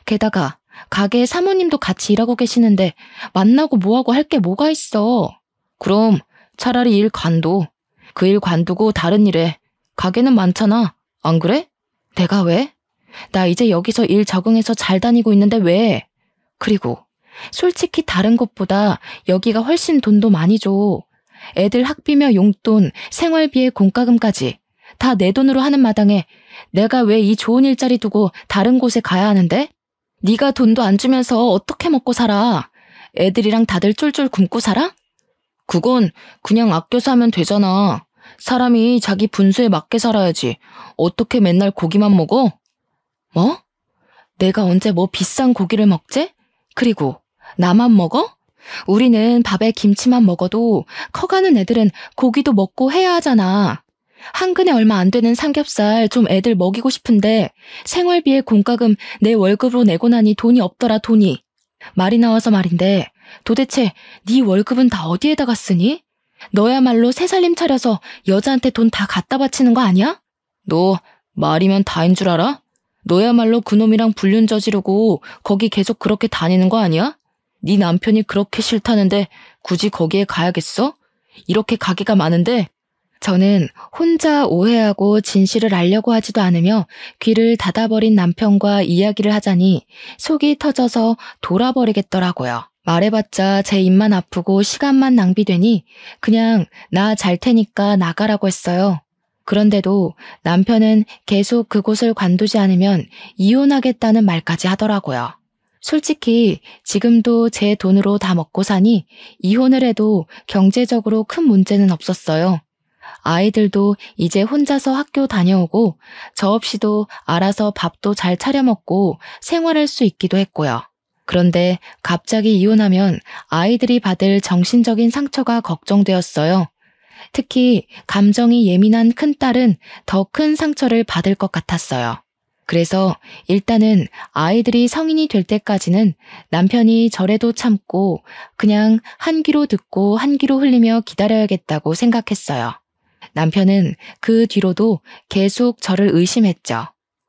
게다가 가게에 사모님도 같이 일하고 계시는데 만나고 뭐하고 할 게 뭐가 있어. 그럼 차라리 일 관둬. 그 일 관두고 다른 일해. 가게는 많잖아. 안 그래? 내가 왜? 나 이제 여기서 일 적응해서 잘 다니고 있는데 왜? 그리고 솔직히 다른 곳보다 여기가 훨씬 돈도 많이 줘. 애들 학비며 용돈, 생활비에 공과금까지 다 내 돈으로 하는 마당에 내가 왜 이 좋은 일자리 두고 다른 곳에 가야 하는데? 네가 돈도 안 주면서 어떻게 먹고 살아? 애들이랑 다들 쫄쫄 굶고 살아? 그건 그냥 아껴서 하면 되잖아. 사람이 자기 분수에 맞게 살아야지. 어떻게 맨날 고기만 먹어? 뭐? 내가 언제 뭐 비싼 고기를 먹지? 그리고 나만 먹어? 우리는 밥에 김치만 먹어도 커가는 애들은 고기도 먹고 해야 하잖아. 한 근에 얼마 안 되는 삼겹살 좀 애들 먹이고 싶은데 생활비에 공과금 내 월급으로 내고 나니 돈이 없더라 돈이. 말이 나와서 말인데 도대체 네 월급은 다 어디에다가 쓰니? 너야말로 새살림 차려서 여자한테 돈 다 갖다 바치는 거 아니야? 너 말이면 다인 줄 알아? 너야말로 그놈이랑 불륜 저지르고 거기 계속 그렇게 다니는 거 아니야? 네 남편이 그렇게 싫다는데 굳이 거기에 가야겠어? 이렇게 가게가 많은데. 저는 혼자 오해하고 진실을 알려고 하지도 않으며 귀를 닫아버린 남편과 이야기를 하자니 속이 터져서 돌아버리겠더라고요. 말해봤자 제 입만 아프고 시간만 낭비되니 그냥 나 잘 테니까 나가라고 했어요. 그런데도 남편은 계속 그곳을 관두지 않으면 이혼하겠다는 말까지 하더라고요. 솔직히 지금도 제 돈으로 다 먹고 사니 이혼을 해도 경제적으로 큰 문제는 없었어요. 아이들도 이제 혼자서 학교 다녀오고 저 없이도 알아서 밥도 잘 차려 먹고 생활할 수 있기도 했고요. 그런데 갑자기 이혼하면 아이들이 받을 정신적인 상처가 걱정되었어요. 특히 감정이 예민한 큰딸은 더 큰 상처를 받을 것 같았어요. 그래서 일단은 아이들이 성인이 될 때까지는 남편이 저래도 참고 그냥 한 귀로 듣고 한 귀로 흘리며 기다려야겠다고 생각했어요. 남편은 그 뒤로도 계속 저를 의심했죠.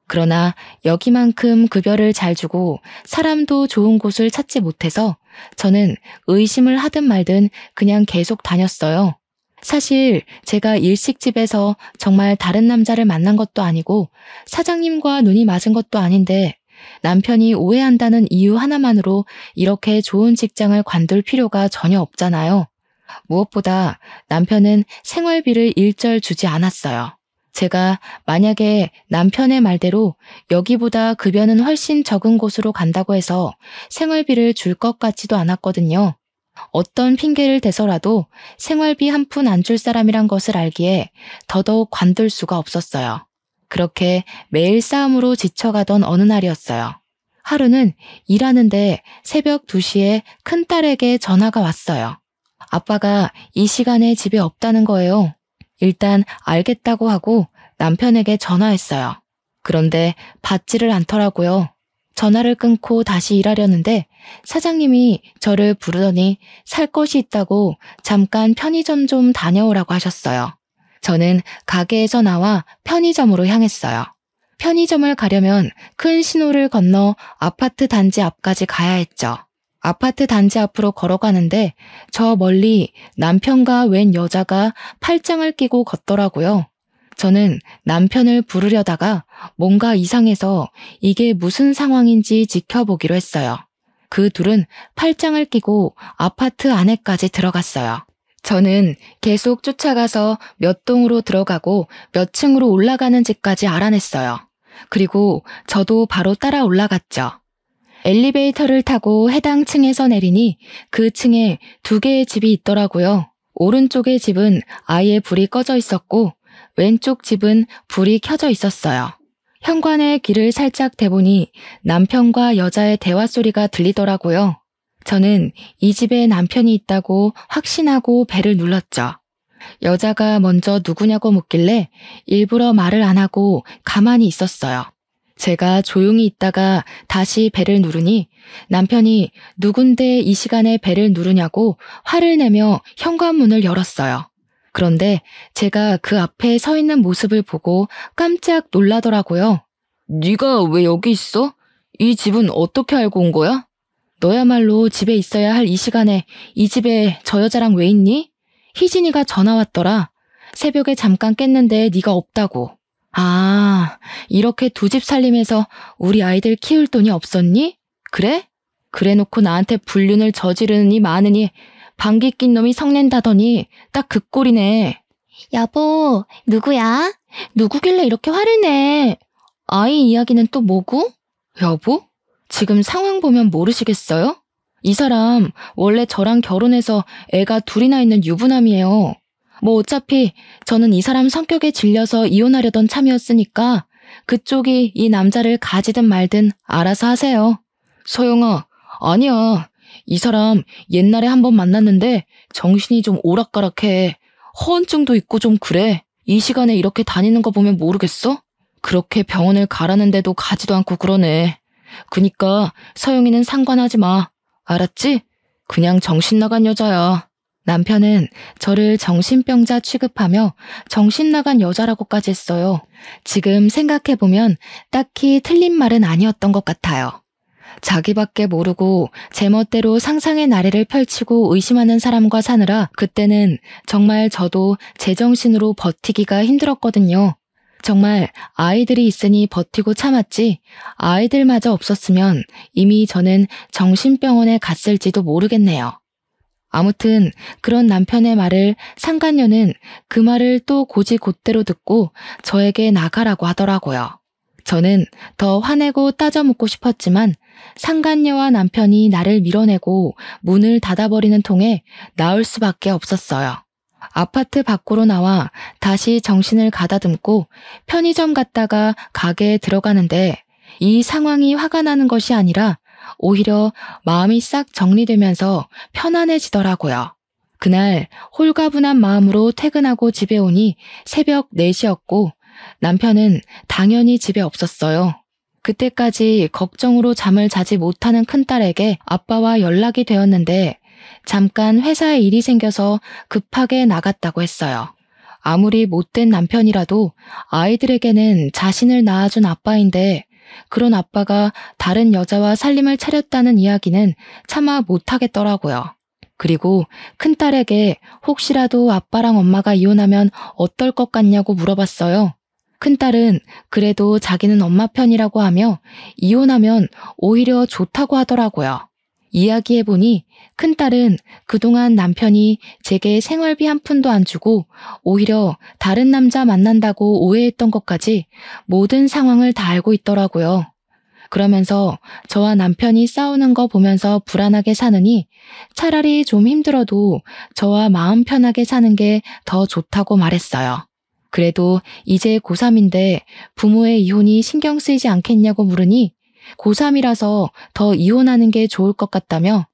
그러나 여기만큼 급여를 잘 주고 사람도 좋은 곳을 찾지 못해서 저는 의심을 하든 말든 그냥 계속 다녔어요. 사실 제가 일식집에서 정말 다른 남자를 만난 것도 아니고 사장님과 눈이 맞은 것도 아닌데 남편이 오해한다는 이유 하나만으로 이렇게 좋은 직장을 관둘 필요가 전혀 없잖아요. 무엇보다 남편은 생활비를 일절 주지 않았어요. 제가 만약에 남편의 말대로 여기보다 급여는 훨씬 적은 곳으로 간다고 해서 생활비를 줄 것 같지도 않았거든요. 어떤 핑계를 대서라도 생활비 한 푼 안 줄 사람이란 것을 알기에 더더욱 관둘 수가 없었어요. 그렇게 매일 싸움으로 지쳐가던 어느 날이었어요. 하루는 일하는데 새벽 2시에 큰딸에게 전화가 왔어요. 아빠가 이 시간에 집에 없다는 거예요. 일단 알겠다고 하고 남편에게 전화했어요. 그런데 받지를 않더라고요. 전화를 끊고 다시 일하려는데 사장님이 저를 부르더니 살 것이 있다고 잠깐 편의점 좀 다녀오라고 하셨어요. 저는 가게에서 나와 편의점으로 향했어요. 편의점을 가려면 큰 신호를 건너 아파트 단지 앞까지 가야 했죠. 아파트 단지 앞으로 걸어가는데 저 멀리 남편과 웬 여자가 팔짱을 끼고 걷더라고요. 저는 남편을 부르려다가 뭔가 이상해서 이게 무슨 상황인지 지켜보기로 했어요. 그 둘은 팔짱을 끼고 아파트 안에까지 들어갔어요. 저는 계속 쫓아가서 몇 동으로 들어가고 몇 층으로 올라가는 집까지 알아냈어요. 그리고 저도 바로 따라 올라갔죠. 엘리베이터를 타고 해당 층에서 내리니 그 층에 2개의 집이 있더라고요. 오른쪽의 집은 아예 불이 꺼져 있었고 왼쪽 집은 불이 켜져 있었어요. 현관에 귀를 살짝 대보니 남편과 여자의 대화 소리가 들리더라고요. 저는 이 집에 남편이 있다고 확신하고 벨을 눌렀죠. 여자가 먼저 누구냐고 묻길래 일부러 말을 안 하고 가만히 있었어요. 제가 조용히 있다가 다시 벨을 누르니 남편이 누군데 이 시간에 벨을 누르냐고 화를 내며 현관문을 열었어요. 그런데 제가 그 앞에 서 있는 모습을 보고 깜짝 놀라더라고요. 네가 왜 여기 있어? 이 집은 어떻게 알고 온 거야? 너야말로 집에 있어야 할 이 시간에 이 집에 저 여자랑 왜 있니? 희진이가 전화 왔더라. 새벽에 잠깐 깼는데 네가 없다고. 아, 이렇게 2집 살림해서 우리 아이들 키울 돈이 없었니? 그래? 그래놓고 나한테 불륜을 저지르니 마느니 방귀 낀 놈이 성낸다더니 딱 그 꼴이네. 여보, 누구야? 누구길래 이렇게 화를 내? 아이 이야기는 또 뭐고? 여보? 지금 상황 보면 모르시겠어요? 이 사람 원래 저랑 결혼해서 애가 2이나 있는 유부남이에요. 뭐 어차피 저는 이 사람 성격에 질려서 이혼하려던 참이었으니까 그쪽이 이 남자를 가지든 말든 알아서 하세요. 서영아, 아니야. 이 사람 옛날에 한번 만났는데 정신이 좀 오락가락해. 허언증도 있고 좀 그래. 이 시간에 이렇게 다니는 거 보면 모르겠어? 그렇게 병원을 가라는데도 가지도 않고 그러네. 그니까 서영이는 상관하지 마. 알았지? 그냥 정신 나간 여자야. 남편은 저를 정신병자 취급하며 정신 나간 여자라고까지 했어요. 지금 생각해보면 딱히 틀린 말은 아니었던 것 같아요. 자기밖에 모르고 제멋대로 상상의 나래를 펼치고 의심하는 사람과 사느라 그때는 정말 저도 제정신으로 버티기가 힘들었거든요. 정말 아이들이 있으니 버티고 참았지 아이들마저 없었으면 이미 저는 정신병원에 갔을지도 모르겠네요. 아무튼 그런 남편의 말을 상간녀는 그 말을 또 곧이곧대로 듣고 저에게 나가라고 하더라고요. 저는 더 화내고 따져묻고 싶었지만 상간녀와 남편이 나를 밀어내고 문을 닫아버리는 통에 나올 수밖에 없었어요. 아파트 밖으로 나와 다시 정신을 가다듬고 편의점 갔다가 가게에 들어가는데 이 상황이 화가 나는 것이 아니라 오히려 마음이 싹 정리되면서 편안해지더라고요. 그날 홀가분한 마음으로 퇴근하고 집에 오니 새벽 4시였고 남편은 당연히 집에 없었어요. 그때까지 걱정으로 잠을 자지 못하는 큰딸에게 아빠와 연락이 되었는데 잠깐 회사에 일이 생겨서 급하게 나갔다고 했어요. 아무리 못된 남편이라도 아이들에게는 자신을 낳아준 아빠인데 그런 아빠가 다른 여자와 살림을 차렸다는 이야기는 차마 못하겠더라고요. 그리고 큰딸에게 혹시라도 아빠랑 엄마가 이혼하면 어떨 것 같냐고 물어봤어요. 큰딸은 그래도 자기는 엄마 편이라고 하며 이혼하면 오히려 좋다고 하더라고요. 이야기해보니 큰딸은 그동안 남편이 제게 생활비 한 푼도 안 주고 오히려 다른 남자 만난다고 오해했던 것까지 모든 상황을 다 알고 있더라고요. 그러면서 저와 남편이 싸우는 거 보면서 불안하게 사느니 차라리 좀 힘들어도 저와 마음 편하게 사는 게 더 좋다고 말했어요. 그래도 이제 고3인데 부모의 이혼이 신경 쓰이지 않겠냐고 물으니 고3이라서 더 이혼하는 게 좋을 것 같다며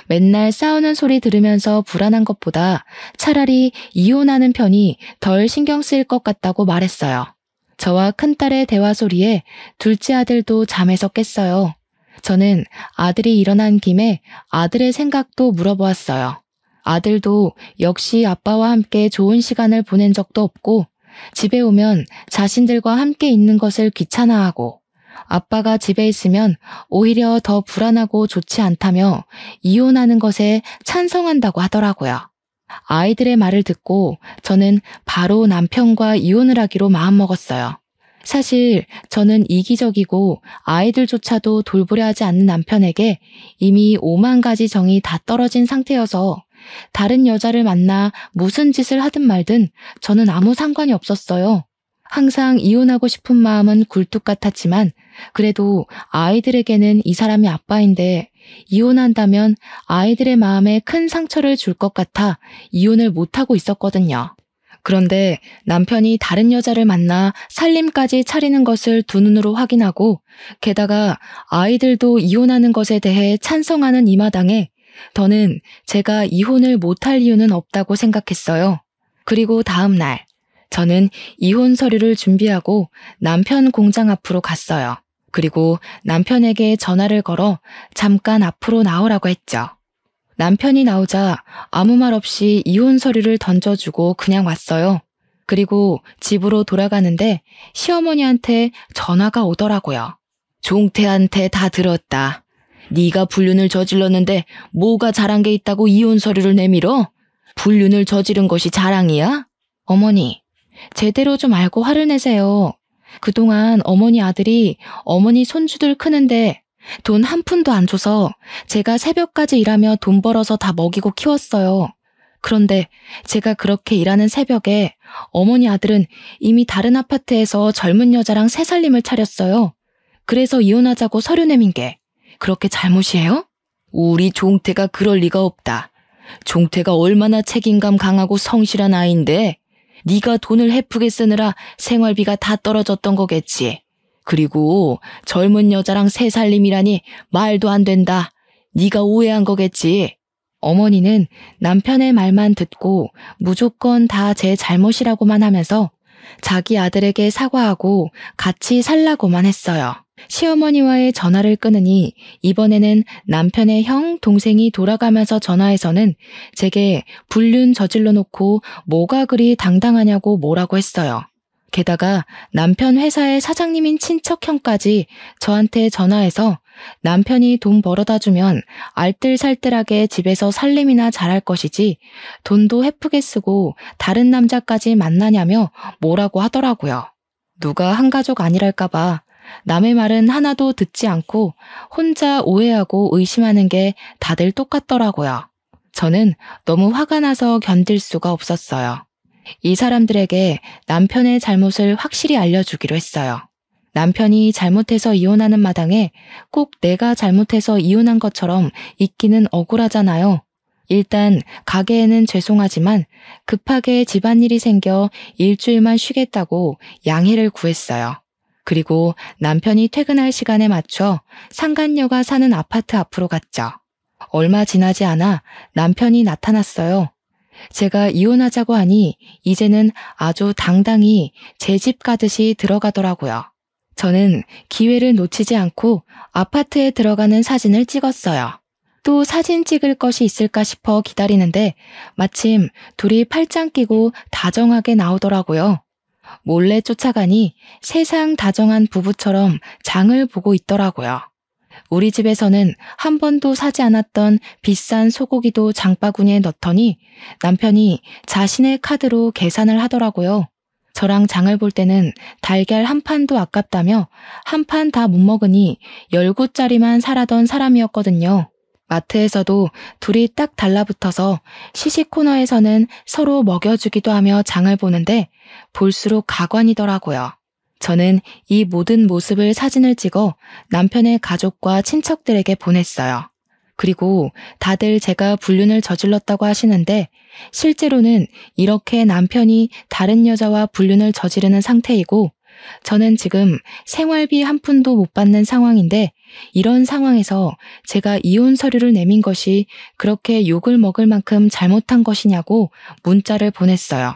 맨날 싸우는 소리 들으면서 불안한 것보다 차라리 이혼하는 편이 덜 신경 쓰일 것 같다고 말했어요. 저와 큰딸의 대화 소리에 둘째 아들도 잠에서 깼어요. 저는 아들이 일어난 김에 아들의 생각도 물어보았어요. 아들도 역시 아빠와 함께 좋은 시간을 보낸 적도 없고 집에 오면 자신들과 함께 있는 것을 귀찮아하고 아빠가 집에 있으면 오히려 더 불안하고 좋지 않다며 이혼하는 것에 찬성한다고 하더라고요. 아이들의 말을 듣고 저는 바로 남편과 이혼을 하기로 마음먹었어요. 사실 저는 이기적이고 아이들조차도 돌보려 하지 않는 남편에게 이미 5만 가지 정이 다 떨어진 상태여서 다른 여자를 만나 무슨 짓을 하든 말든 저는 아무 상관이 없었어요. 항상 이혼하고 싶은 마음은 굴뚝 같았지만 그래도 아이들에게는 이 사람이 아빠인데 이혼한다면 아이들의 마음에 큰 상처를 줄 것 같아 이혼을 못하고 있었거든요. 그런데 남편이 다른 여자를 만나 살림까지 차리는 것을 두 눈으로 확인하고 게다가 아이들도 이혼하는 것에 대해 찬성하는 이 마당에 저는 제가 이혼을 못할 이유는 없다고 생각했어요. 그리고 다음 날 저는 이혼 서류를 준비하고 남편 공장 앞으로 갔어요. 그리고 남편에게 전화를 걸어 잠깐 앞으로 나오라고 했죠. 남편이 나오자 아무 말 없이 이혼 서류를 던져주고 그냥 왔어요. 그리고 집으로 돌아가는데 시어머니한테 전화가 오더라고요. 종태한테 다 들었다. 네가 불륜을 저질렀는데 뭐가 잘한 게 있다고 이혼 서류를 내밀어? 불륜을 저지른 것이 자랑이야? 어머니, 제대로 좀 알고 화를 내세요. 그동안 어머니 아들이 어머니 손주들 크는데 돈 한 푼도 안 줘서 제가 새벽까지 일하며 돈 벌어서 다 먹이고 키웠어요. 그런데 제가 그렇게 일하는 새벽에 어머니 아들은 이미 다른 아파트에서 젊은 여자랑 새 살림을 차렸어요. 그래서 이혼하자고 서류 내민 게 그렇게 잘못이에요? 우리 종태가 그럴 리가 없다. 종태가 얼마나 책임감 강하고 성실한 아이인데 네가 돈을 헤프게 쓰느라 생활비가 다 떨어졌던 거겠지. 그리고 젊은 여자랑 새 살림이라니 말도 안 된다. 네가 오해한 거겠지. 어머니는 남편의 말만 듣고 무조건 다 제 잘못이라고만 하면서 자기 아들에게 사과하고 같이 살라고만 했어요. 시어머니와의 전화를 끊으니 이번에는 남편의 형, 동생이 돌아가면서 전화해서는 제게 불륜 저질러 놓고 뭐가 그리 당당하냐고 뭐라고 했어요. 게다가 남편 회사의 사장님인 친척 형까지 저한테 전화해서 남편이 돈 벌어다 주면 알뜰살뜰하게 집에서 살림이나 잘할 것이지 돈도 헤프게 쓰고 다른 남자까지 만나냐며 뭐라고 하더라고요. 누가 한 가족 아니랄까봐 남의 말은 하나도 듣지 않고 혼자 오해하고 의심하는 게 다들 똑같더라고요. 저는 너무 화가 나서 견딜 수가 없었어요. 이 사람들에게 남편의 잘못을 확실히 알려주기로 했어요. 남편이 잘못해서 이혼하는 마당에 꼭 내가 잘못해서 이혼한 것처럼 있기는 억울하잖아요. 일단 가게에는 죄송하지만 급하게 집안일이 생겨 일주일만 쉬겠다고 양해를 구했어요. 그리고 남편이 퇴근할 시간에 맞춰 상간녀가 사는 아파트 앞으로 갔죠. 얼마 지나지 않아 남편이 나타났어요. 제가 이혼하자고 하니 이제는 아주 당당히 제 집 가듯이 들어가더라고요. 저는 기회를 놓치지 않고 아파트에 들어가는 사진을 찍었어요. 또 사진 찍을 것이 있을까 싶어 기다리는데 마침 둘이 팔짱 끼고 다정하게 나오더라고요. 몰래 쫓아가니 세상 다정한 부부처럼 장을 보고 있더라고요. 우리 집에서는 한 번도 사지 않았던 비싼 소고기도 장바구니에 넣더니 남편이 자신의 카드로 계산을 하더라고요. 저랑 장을 볼 때는 달걀 한 판도 아깝다며 한 판 다 못 먹으니 10구짜리만 사라던 사람이었거든요. 마트에서도 둘이 딱 달라붙어서 시식 코너에서는 서로 먹여주기도 하며 장을 보는데 볼수록 가관이더라고요. 저는 이 모든 모습을 사진을 찍어 남편의 가족과 친척들에게 보냈어요. 그리고 다들 제가 불륜을 저질렀다고 하시는데 실제로는 이렇게 남편이 다른 여자와 불륜을 저지르는 상태이고 저는 지금 생활비 한 푼도 못 받는 상황인데 이런 상황에서 제가 이혼 서류를 내민 것이 그렇게 욕을 먹을 만큼 잘못한 것이냐고 문자를 보냈어요.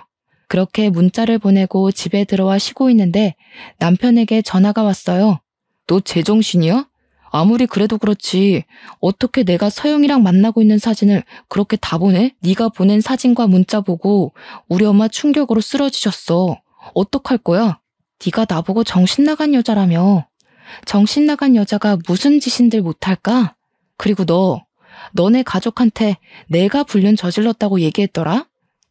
그렇게 문자를 보내고 집에 들어와 쉬고 있는데 남편에게 전화가 왔어요. 너 제정신이야? 아무리 그래도 그렇지 어떻게 내가 서영이랑 만나고 있는 사진을 그렇게 다 보내? 네가 보낸 사진과 문자 보고 우리 엄마 충격으로 쓰러지셨어. 어떡할 거야? 네가 나보고 정신 나간 여자라며. 정신 나간 여자가 무슨 짓인들 못할까? 그리고 너네 가족한테 내가 불륜 저질렀다고 얘기했더라?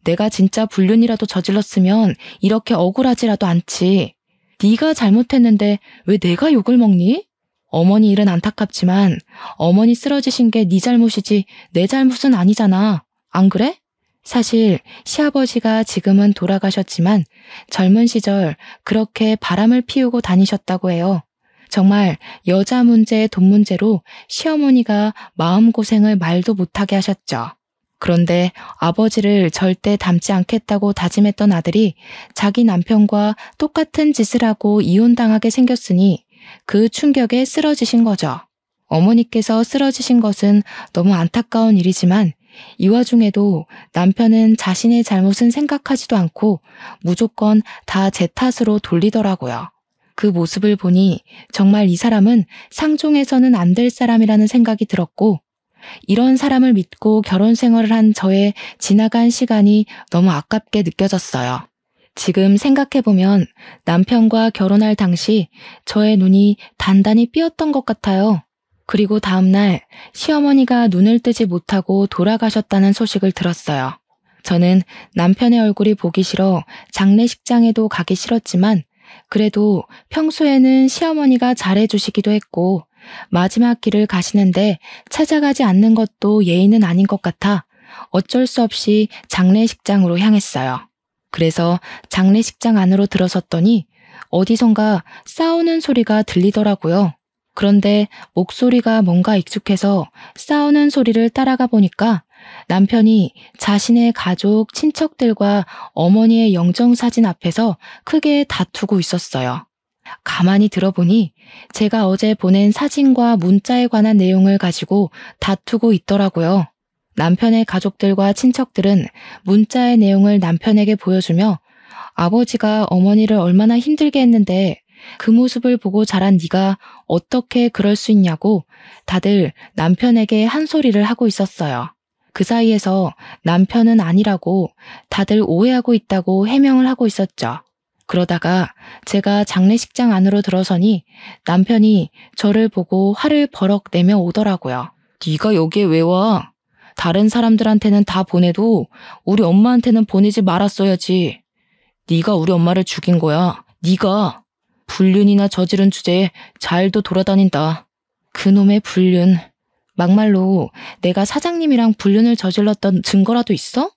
내가 진짜 불륜이라도 저질렀으면 이렇게 억울하지라도 않지. 네가 잘못했는데 왜 내가 욕을 먹니? 어머니 일은 안타깝지만 어머니 쓰러지신 게 네 잘못이지 내 잘못은 아니잖아. 안 그래? 사실 시아버지가 지금은 돌아가셨지만 젊은 시절 그렇게 바람을 피우고 다니셨다고 해요. 정말 여자 문제, 돈 문제로 시어머니가 마음고생을 말도 못하게 하셨죠. 그런데 아버지를 절대 닮지 않겠다고 다짐했던 아들이 자기 남편과 똑같은 짓을 하고 이혼당하게 생겼으니 그 충격에 쓰러지신 거죠. 어머니께서 쓰러지신 것은 너무 안타까운 일이지만 이 와중에도 남편은 자신의 잘못은 생각하지도 않고 무조건 다 제 탓으로 돌리더라고요. 그 모습을 보니 정말 이 사람은 상종해서는 안 될 사람이라는 생각이 들었고 이런 사람을 믿고 결혼 생활을 한 저의 지나간 시간이 너무 아깝게 느껴졌어요. 지금 생각해보면 남편과 결혼할 당시 저의 눈이 단단히 삐었던 것 같아요. 그리고 다음날 시어머니가 눈을 뜨지 못하고 돌아가셨다는 소식을 들었어요. 저는 남편의 얼굴이 보기 싫어 장례식장에도 가기 싫었지만 그래도 평소에는 시어머니가 잘해주시기도 했고 마지막 길을 가시는데 찾아가지 않는 것도 예의는 아닌 것 같아 어쩔 수 없이 장례식장으로 향했어요. 그래서 장례식장 안으로 들어섰더니 어디선가 싸우는 소리가 들리더라고요. 그런데 목소리가 뭔가 익숙해서 싸우는 소리를 따라가 보니까 남편이 자신의 가족, 친척들과 어머니의 영정사진 앞에서 크게 다투고 있었어요. 가만히 들어보니 제가 어제 보낸 사진과 문자에 관한 내용을 가지고 다투고 있더라고요. 남편의 가족들과 친척들은 문자의 내용을 남편에게 보여주며 아버지가 어머니를 얼마나 힘들게 했는데 그 모습을 보고 자란 네가 어떻게 그럴 수 있냐고 다들 남편에게 한 소리를 하고 있었어요. 그 사이에서 남편은 아니라고 다들 오해하고 있다고 해명을 하고 있었죠. 그러다가 제가 장례식장 안으로 들어서니 남편이 저를 보고 화를 버럭 내며 오더라고요. 네가 여기에 왜 와? 다른 사람들한테는 다 보내도 우리 엄마한테는 보내지 말았어야지. 네가 우리 엄마를 죽인 거야. 네가. 불륜이나 저지른 주제에 잘도 돌아다닌다. 그놈의 불륜. 막말로 내가 사장님이랑 불륜을 저질렀던 증거라도 있어?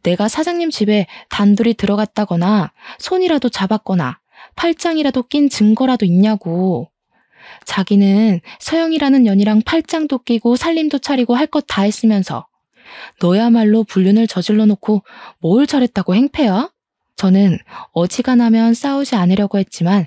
내가 사장님 집에 단둘이 들어갔다거나 손이라도 잡았거나 팔짱이라도 낀 증거라도 있냐고. 자기는 서영이라는 년이랑 팔짱도 끼고 살림도 차리고 할 것 다 했으면서 너야말로 불륜을 저질러 놓고 뭘 잘했다고 행패야? 저는 어지간하면 싸우지 않으려고 했지만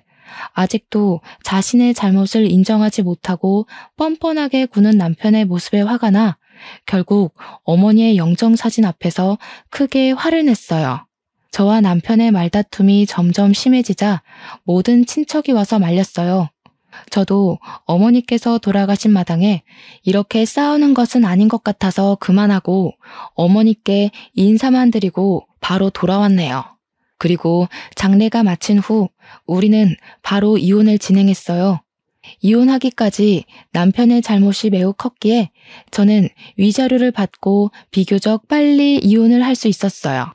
아직도 자신의 잘못을 인정하지 못하고 뻔뻔하게 구는 남편의 모습에 화가 나 결국 어머니의 영정사진 앞에서 크게 화를 냈어요. 저와 남편의 말다툼이 점점 심해지자 모든 친척이 와서 말렸어요. 저도 어머니께서 돌아가신 마당에 이렇게 싸우는 것은 아닌 것 같아서 그만하고 어머니께 인사만 드리고 바로 돌아왔네요. 그리고 장례가 마친 후 우리는 바로 이혼을 진행했어요. 이혼하기까지 남편의 잘못이 매우 컸기에 저는 위자료를 받고 비교적 빨리 이혼을 할 수 있었어요.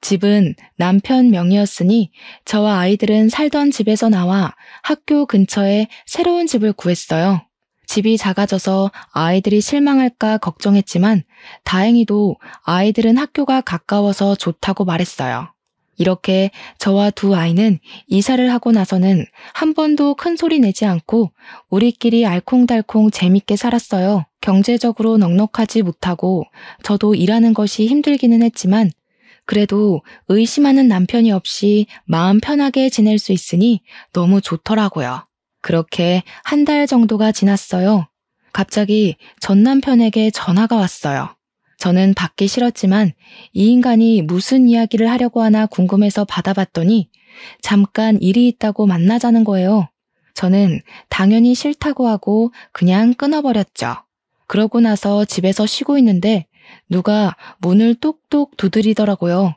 집은 남편 명의였으니 저와 아이들은 살던 집에서 나와 학교 근처에 새로운 집을 구했어요. 집이 작아져서 아이들이 실망할까 걱정했지만 다행히도 아이들은 학교가 가까워서 좋다고 말했어요. 이렇게 저와 두 아이는 이사를 하고 나서는 한 번도 큰 소리 내지 않고 우리끼리 알콩달콩 재밌게 살았어요. 경제적으로 넉넉하지 못하고 저도 일하는 것이 힘들기는 했지만 그래도 의심하는 남편이 없이 마음 편하게 지낼 수 있으니 너무 좋더라고요. 그렇게 한 달 정도가 지났어요. 갑자기 전 남편에게 전화가 왔어요. 저는 받기 싫었지만 이 인간이 무슨 이야기를 하려고 하나 궁금해서 받아봤더니 잠깐 일이 있다고 만나자는 거예요. 저는 당연히 싫다고 하고 그냥 끊어버렸죠. 그러고 나서 집에서 쉬고 있는데 누가 문을 똑똑 두드리더라고요.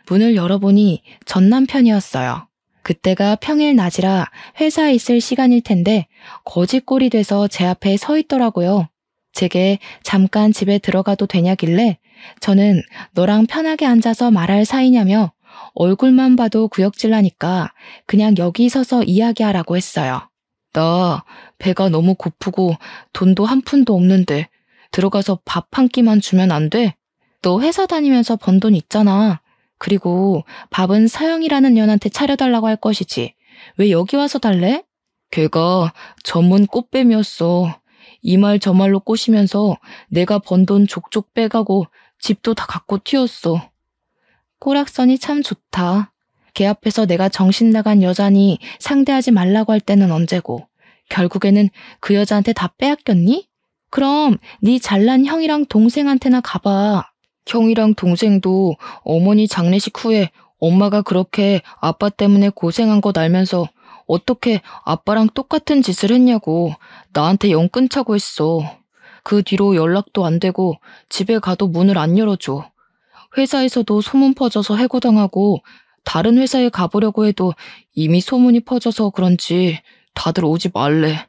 문을 열어보니 전 남편이었어요. 그때가 평일 낮이라 회사에 있을 시간일 텐데 거지꼴이 돼서 제 앞에 서 있더라고요. 제게 잠깐 집에 들어가도 되냐길래 저는 너랑 편하게 앉아서 말할 사이냐며 얼굴만 봐도 구역질나니까 그냥 여기 서서 이야기하라고 했어요. 나 배가 너무 고프고 돈도 한 푼도 없는데 들어가서 밥 한 끼만 주면 안 돼? 너 회사 다니면서 번 돈 있잖아. 그리고 밥은 서영이라는 년한테 차려달라고 할 것이지. 왜 여기 와서 달래? 걔가 전문 꽃뱀이었어. 이 말 저 말로 꼬시면서 내가 번 돈 족족 빼가고 집도 다 갖고 튀었어. 꼬락선이 참 좋다. 걔 앞에서 내가 정신 나간 여자니 상대하지 말라고 할 때는 언제고 결국에는 그 여자한테 다 빼앗겼니? 그럼 네 잘난 형이랑 동생한테나 가봐. 형이랑 동생도 어머니 장례식 후에 엄마가 그렇게 아빠 때문에 고생한 거 알면서 어떻게 아빠랑 똑같은 짓을 했냐고 나한테 영 끊자고 했어. 그 뒤로 연락도 안 되고 집에 가도 문을 안 열어줘. 회사에서도 소문 퍼져서 해고당하고 다른 회사에 가보려고 해도 이미 소문이 퍼져서 그런지 다들 오지 말래.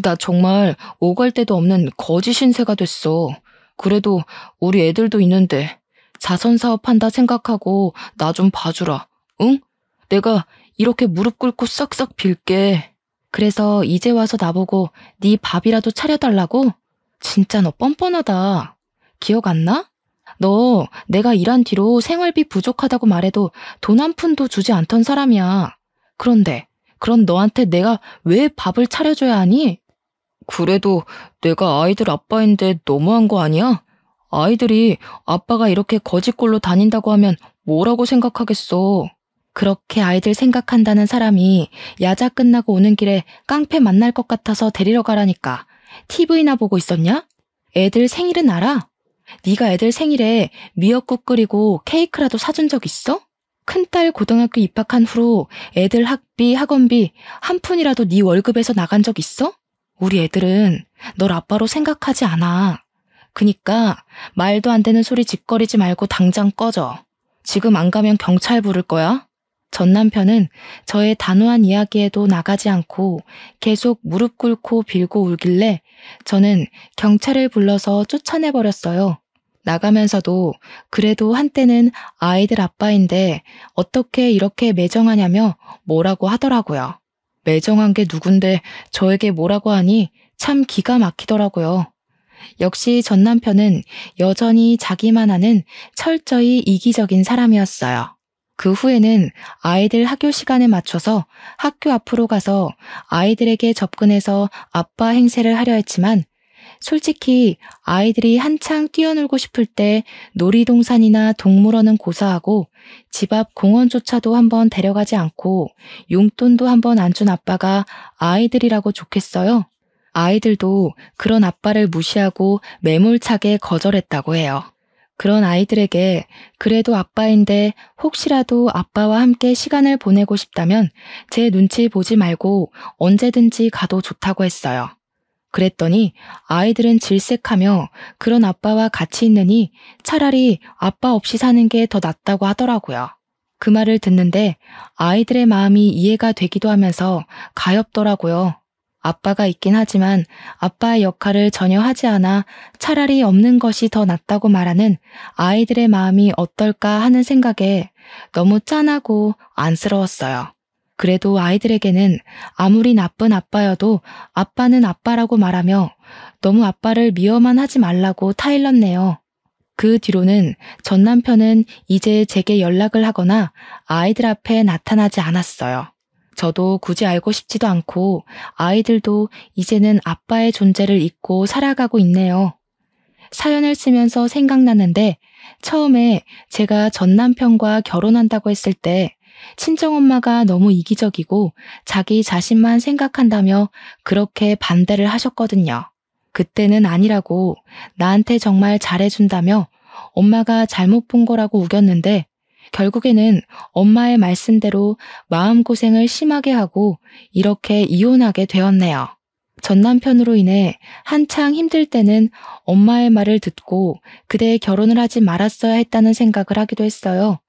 나 정말 오갈 데도 없는 거지 신세가 됐어. 그래도 우리 애들도 있는데 자선사업 한다 생각하고 나 좀 봐주라. 응? 내가 이렇게 무릎 꿇고 싹싹 빌게. 그래서 이제 와서 나보고 네 밥이라도 차려달라고? 진짜 너 뻔뻔하다. 기억 안 나? 너 내가 일한 뒤로 생활비 부족하다고 말해도 돈 한 푼도 주지 않던 사람이야. 그런데 그런 너한테 내가 왜 밥을 차려줘야 하니? 그래도 내가 아이들 아빠인데 너무한 거 아니야? 아이들이 아빠가 이렇게 거지꼴로 다닌다고 하면 뭐라고 생각하겠어. 그렇게 아이들 생각한다는 사람이 야자 끝나고 오는 길에 깡패 만날 것 같아서 데리러 가라니까 TV나 보고 있었냐? 애들 생일은 알아? 네가 애들 생일에 미역국 끓이고 케이크라도 사준 적 있어? 큰딸 고등학교 입학한 후로 애들 학비, 학원비 한 푼이라도 네 월급에서 나간 적 있어? 우리 애들은 널 아빠로 생각하지 않아. 그니까 말도 안 되는 소리 짓거리지 말고 당장 꺼져. 지금 안 가면 경찰 부를 거야? 전 남편은 저의 단호한 이야기에도 나가지 않고 계속 무릎 꿇고 빌고 울길래 저는 경찰을 불러서 쫓아내버렸어요. 나가면서도 그래도 한때는 아이들 아빠인데 어떻게 이렇게 매정하냐며 뭐라고 하더라고요. 매정한 게 누군데 저에게 뭐라고 하니 참 기가 막히더라고요. 역시 전 남편은 여전히 자기만 아는 철저히 이기적인 사람이었어요. 그 후에는 아이들 학교 시간에 맞춰서 학교 앞으로 가서 아이들에게 접근해서 아빠 행세를 하려 했지만 솔직히 아이들이 한창 뛰어놀고 싶을 때 놀이동산이나 동물원은 고사하고 집 앞 공원조차도 한번 데려가지 않고 용돈도 한번 안 준 아빠가 아이들이라고 좋겠어요? 아이들도 그런 아빠를 무시하고 매몰차게 거절했다고 해요. 그런 아이들에게 그래도 아빠인데 혹시라도 아빠와 함께 시간을 보내고 싶다면 제 눈치 보지 말고 언제든지 가도 좋다고 했어요. 그랬더니 아이들은 질색하며 그런 아빠와 같이 있느니 차라리 아빠 없이 사는 게 더 낫다고 하더라고요. 그 말을 듣는데 아이들의 마음이 이해가 되기도 하면서 가엾더라고요. 아빠가 있긴 하지만 아빠의 역할을 전혀 하지 않아 차라리 없는 것이 더 낫다고 말하는 아이들의 마음이 어떨까 하는 생각에 너무 짠하고 안쓰러웠어요. 그래도 아이들에게는 아무리 나쁜 아빠여도 아빠는 아빠라고 말하며 너무 아빠를 미워만 하지 말라고 타일렀네요. 그 뒤로는 전 남편은 이제 제게 연락을 하거나 아이들 앞에 나타나지 않았어요. 저도 굳이 알고 싶지도 않고 아이들도 이제는 아빠의 존재를 잊고 살아가고 있네요. 사연을 쓰면서 생각났는데 처음에 제가 전 남편과 결혼한다고 했을 때 친정엄마가 너무 이기적이고 자기 자신만 생각한다며 그렇게 반대를 하셨거든요. 그때는 아니라고 나한테 정말 잘해준다며 엄마가 잘못 본 거라고 우겼는데 결국에는 엄마의 말씀대로 마음고생을 심하게 하고 이렇게 이혼하게 되었네요. 전 남편으로 인해 한창 힘들 때는 엄마의 말을 듣고 그대 결혼을 하지 말았어야 했다는 생각을 하기도 했어요.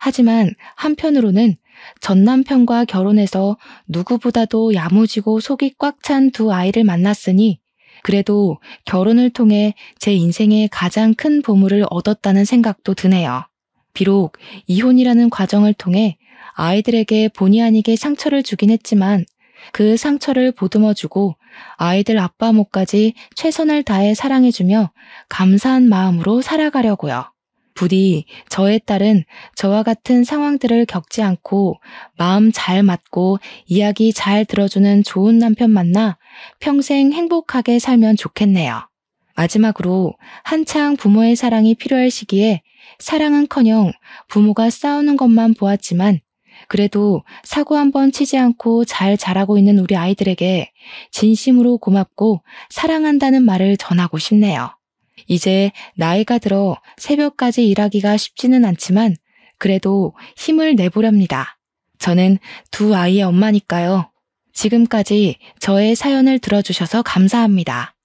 하지만 한편으로는 전 남편과 결혼해서 누구보다도 야무지고 속이 꽉 찬 두 아이를 만났으니 그래도 결혼을 통해 제 인생의 가장 큰 보물을 얻었다는 생각도 드네요. 비록 이혼이라는 과정을 통해 아이들에게 본의 아니게 상처를 주긴 했지만 그 상처를 보듬어주고 아이들 아빠 몫까지 최선을 다해 사랑해주며 감사한 마음으로 살아가려고요. 부디 저의 딸은 저와 같은 상황들을 겪지 않고 마음 잘 맞고 이야기 잘 들어주는 좋은 남편 만나 평생 행복하게 살면 좋겠네요. 마지막으로 한창 부모의 사랑이 필요할 시기에 사랑은커녕 부모가 싸우는 것만 보았지만 그래도 사고 한번 치지 않고 잘 자라고 있는 우리 아이들에게 진심으로 고맙고 사랑한다는 말을 전하고 싶네요. 이제 나이가 들어 새벽까지 일하기가 쉽지는 않지만 그래도 힘을 내보렵니다. 저는 두 아이의 엄마니까요. 지금까지 저의 사연을 들어주셔서 감사합니다.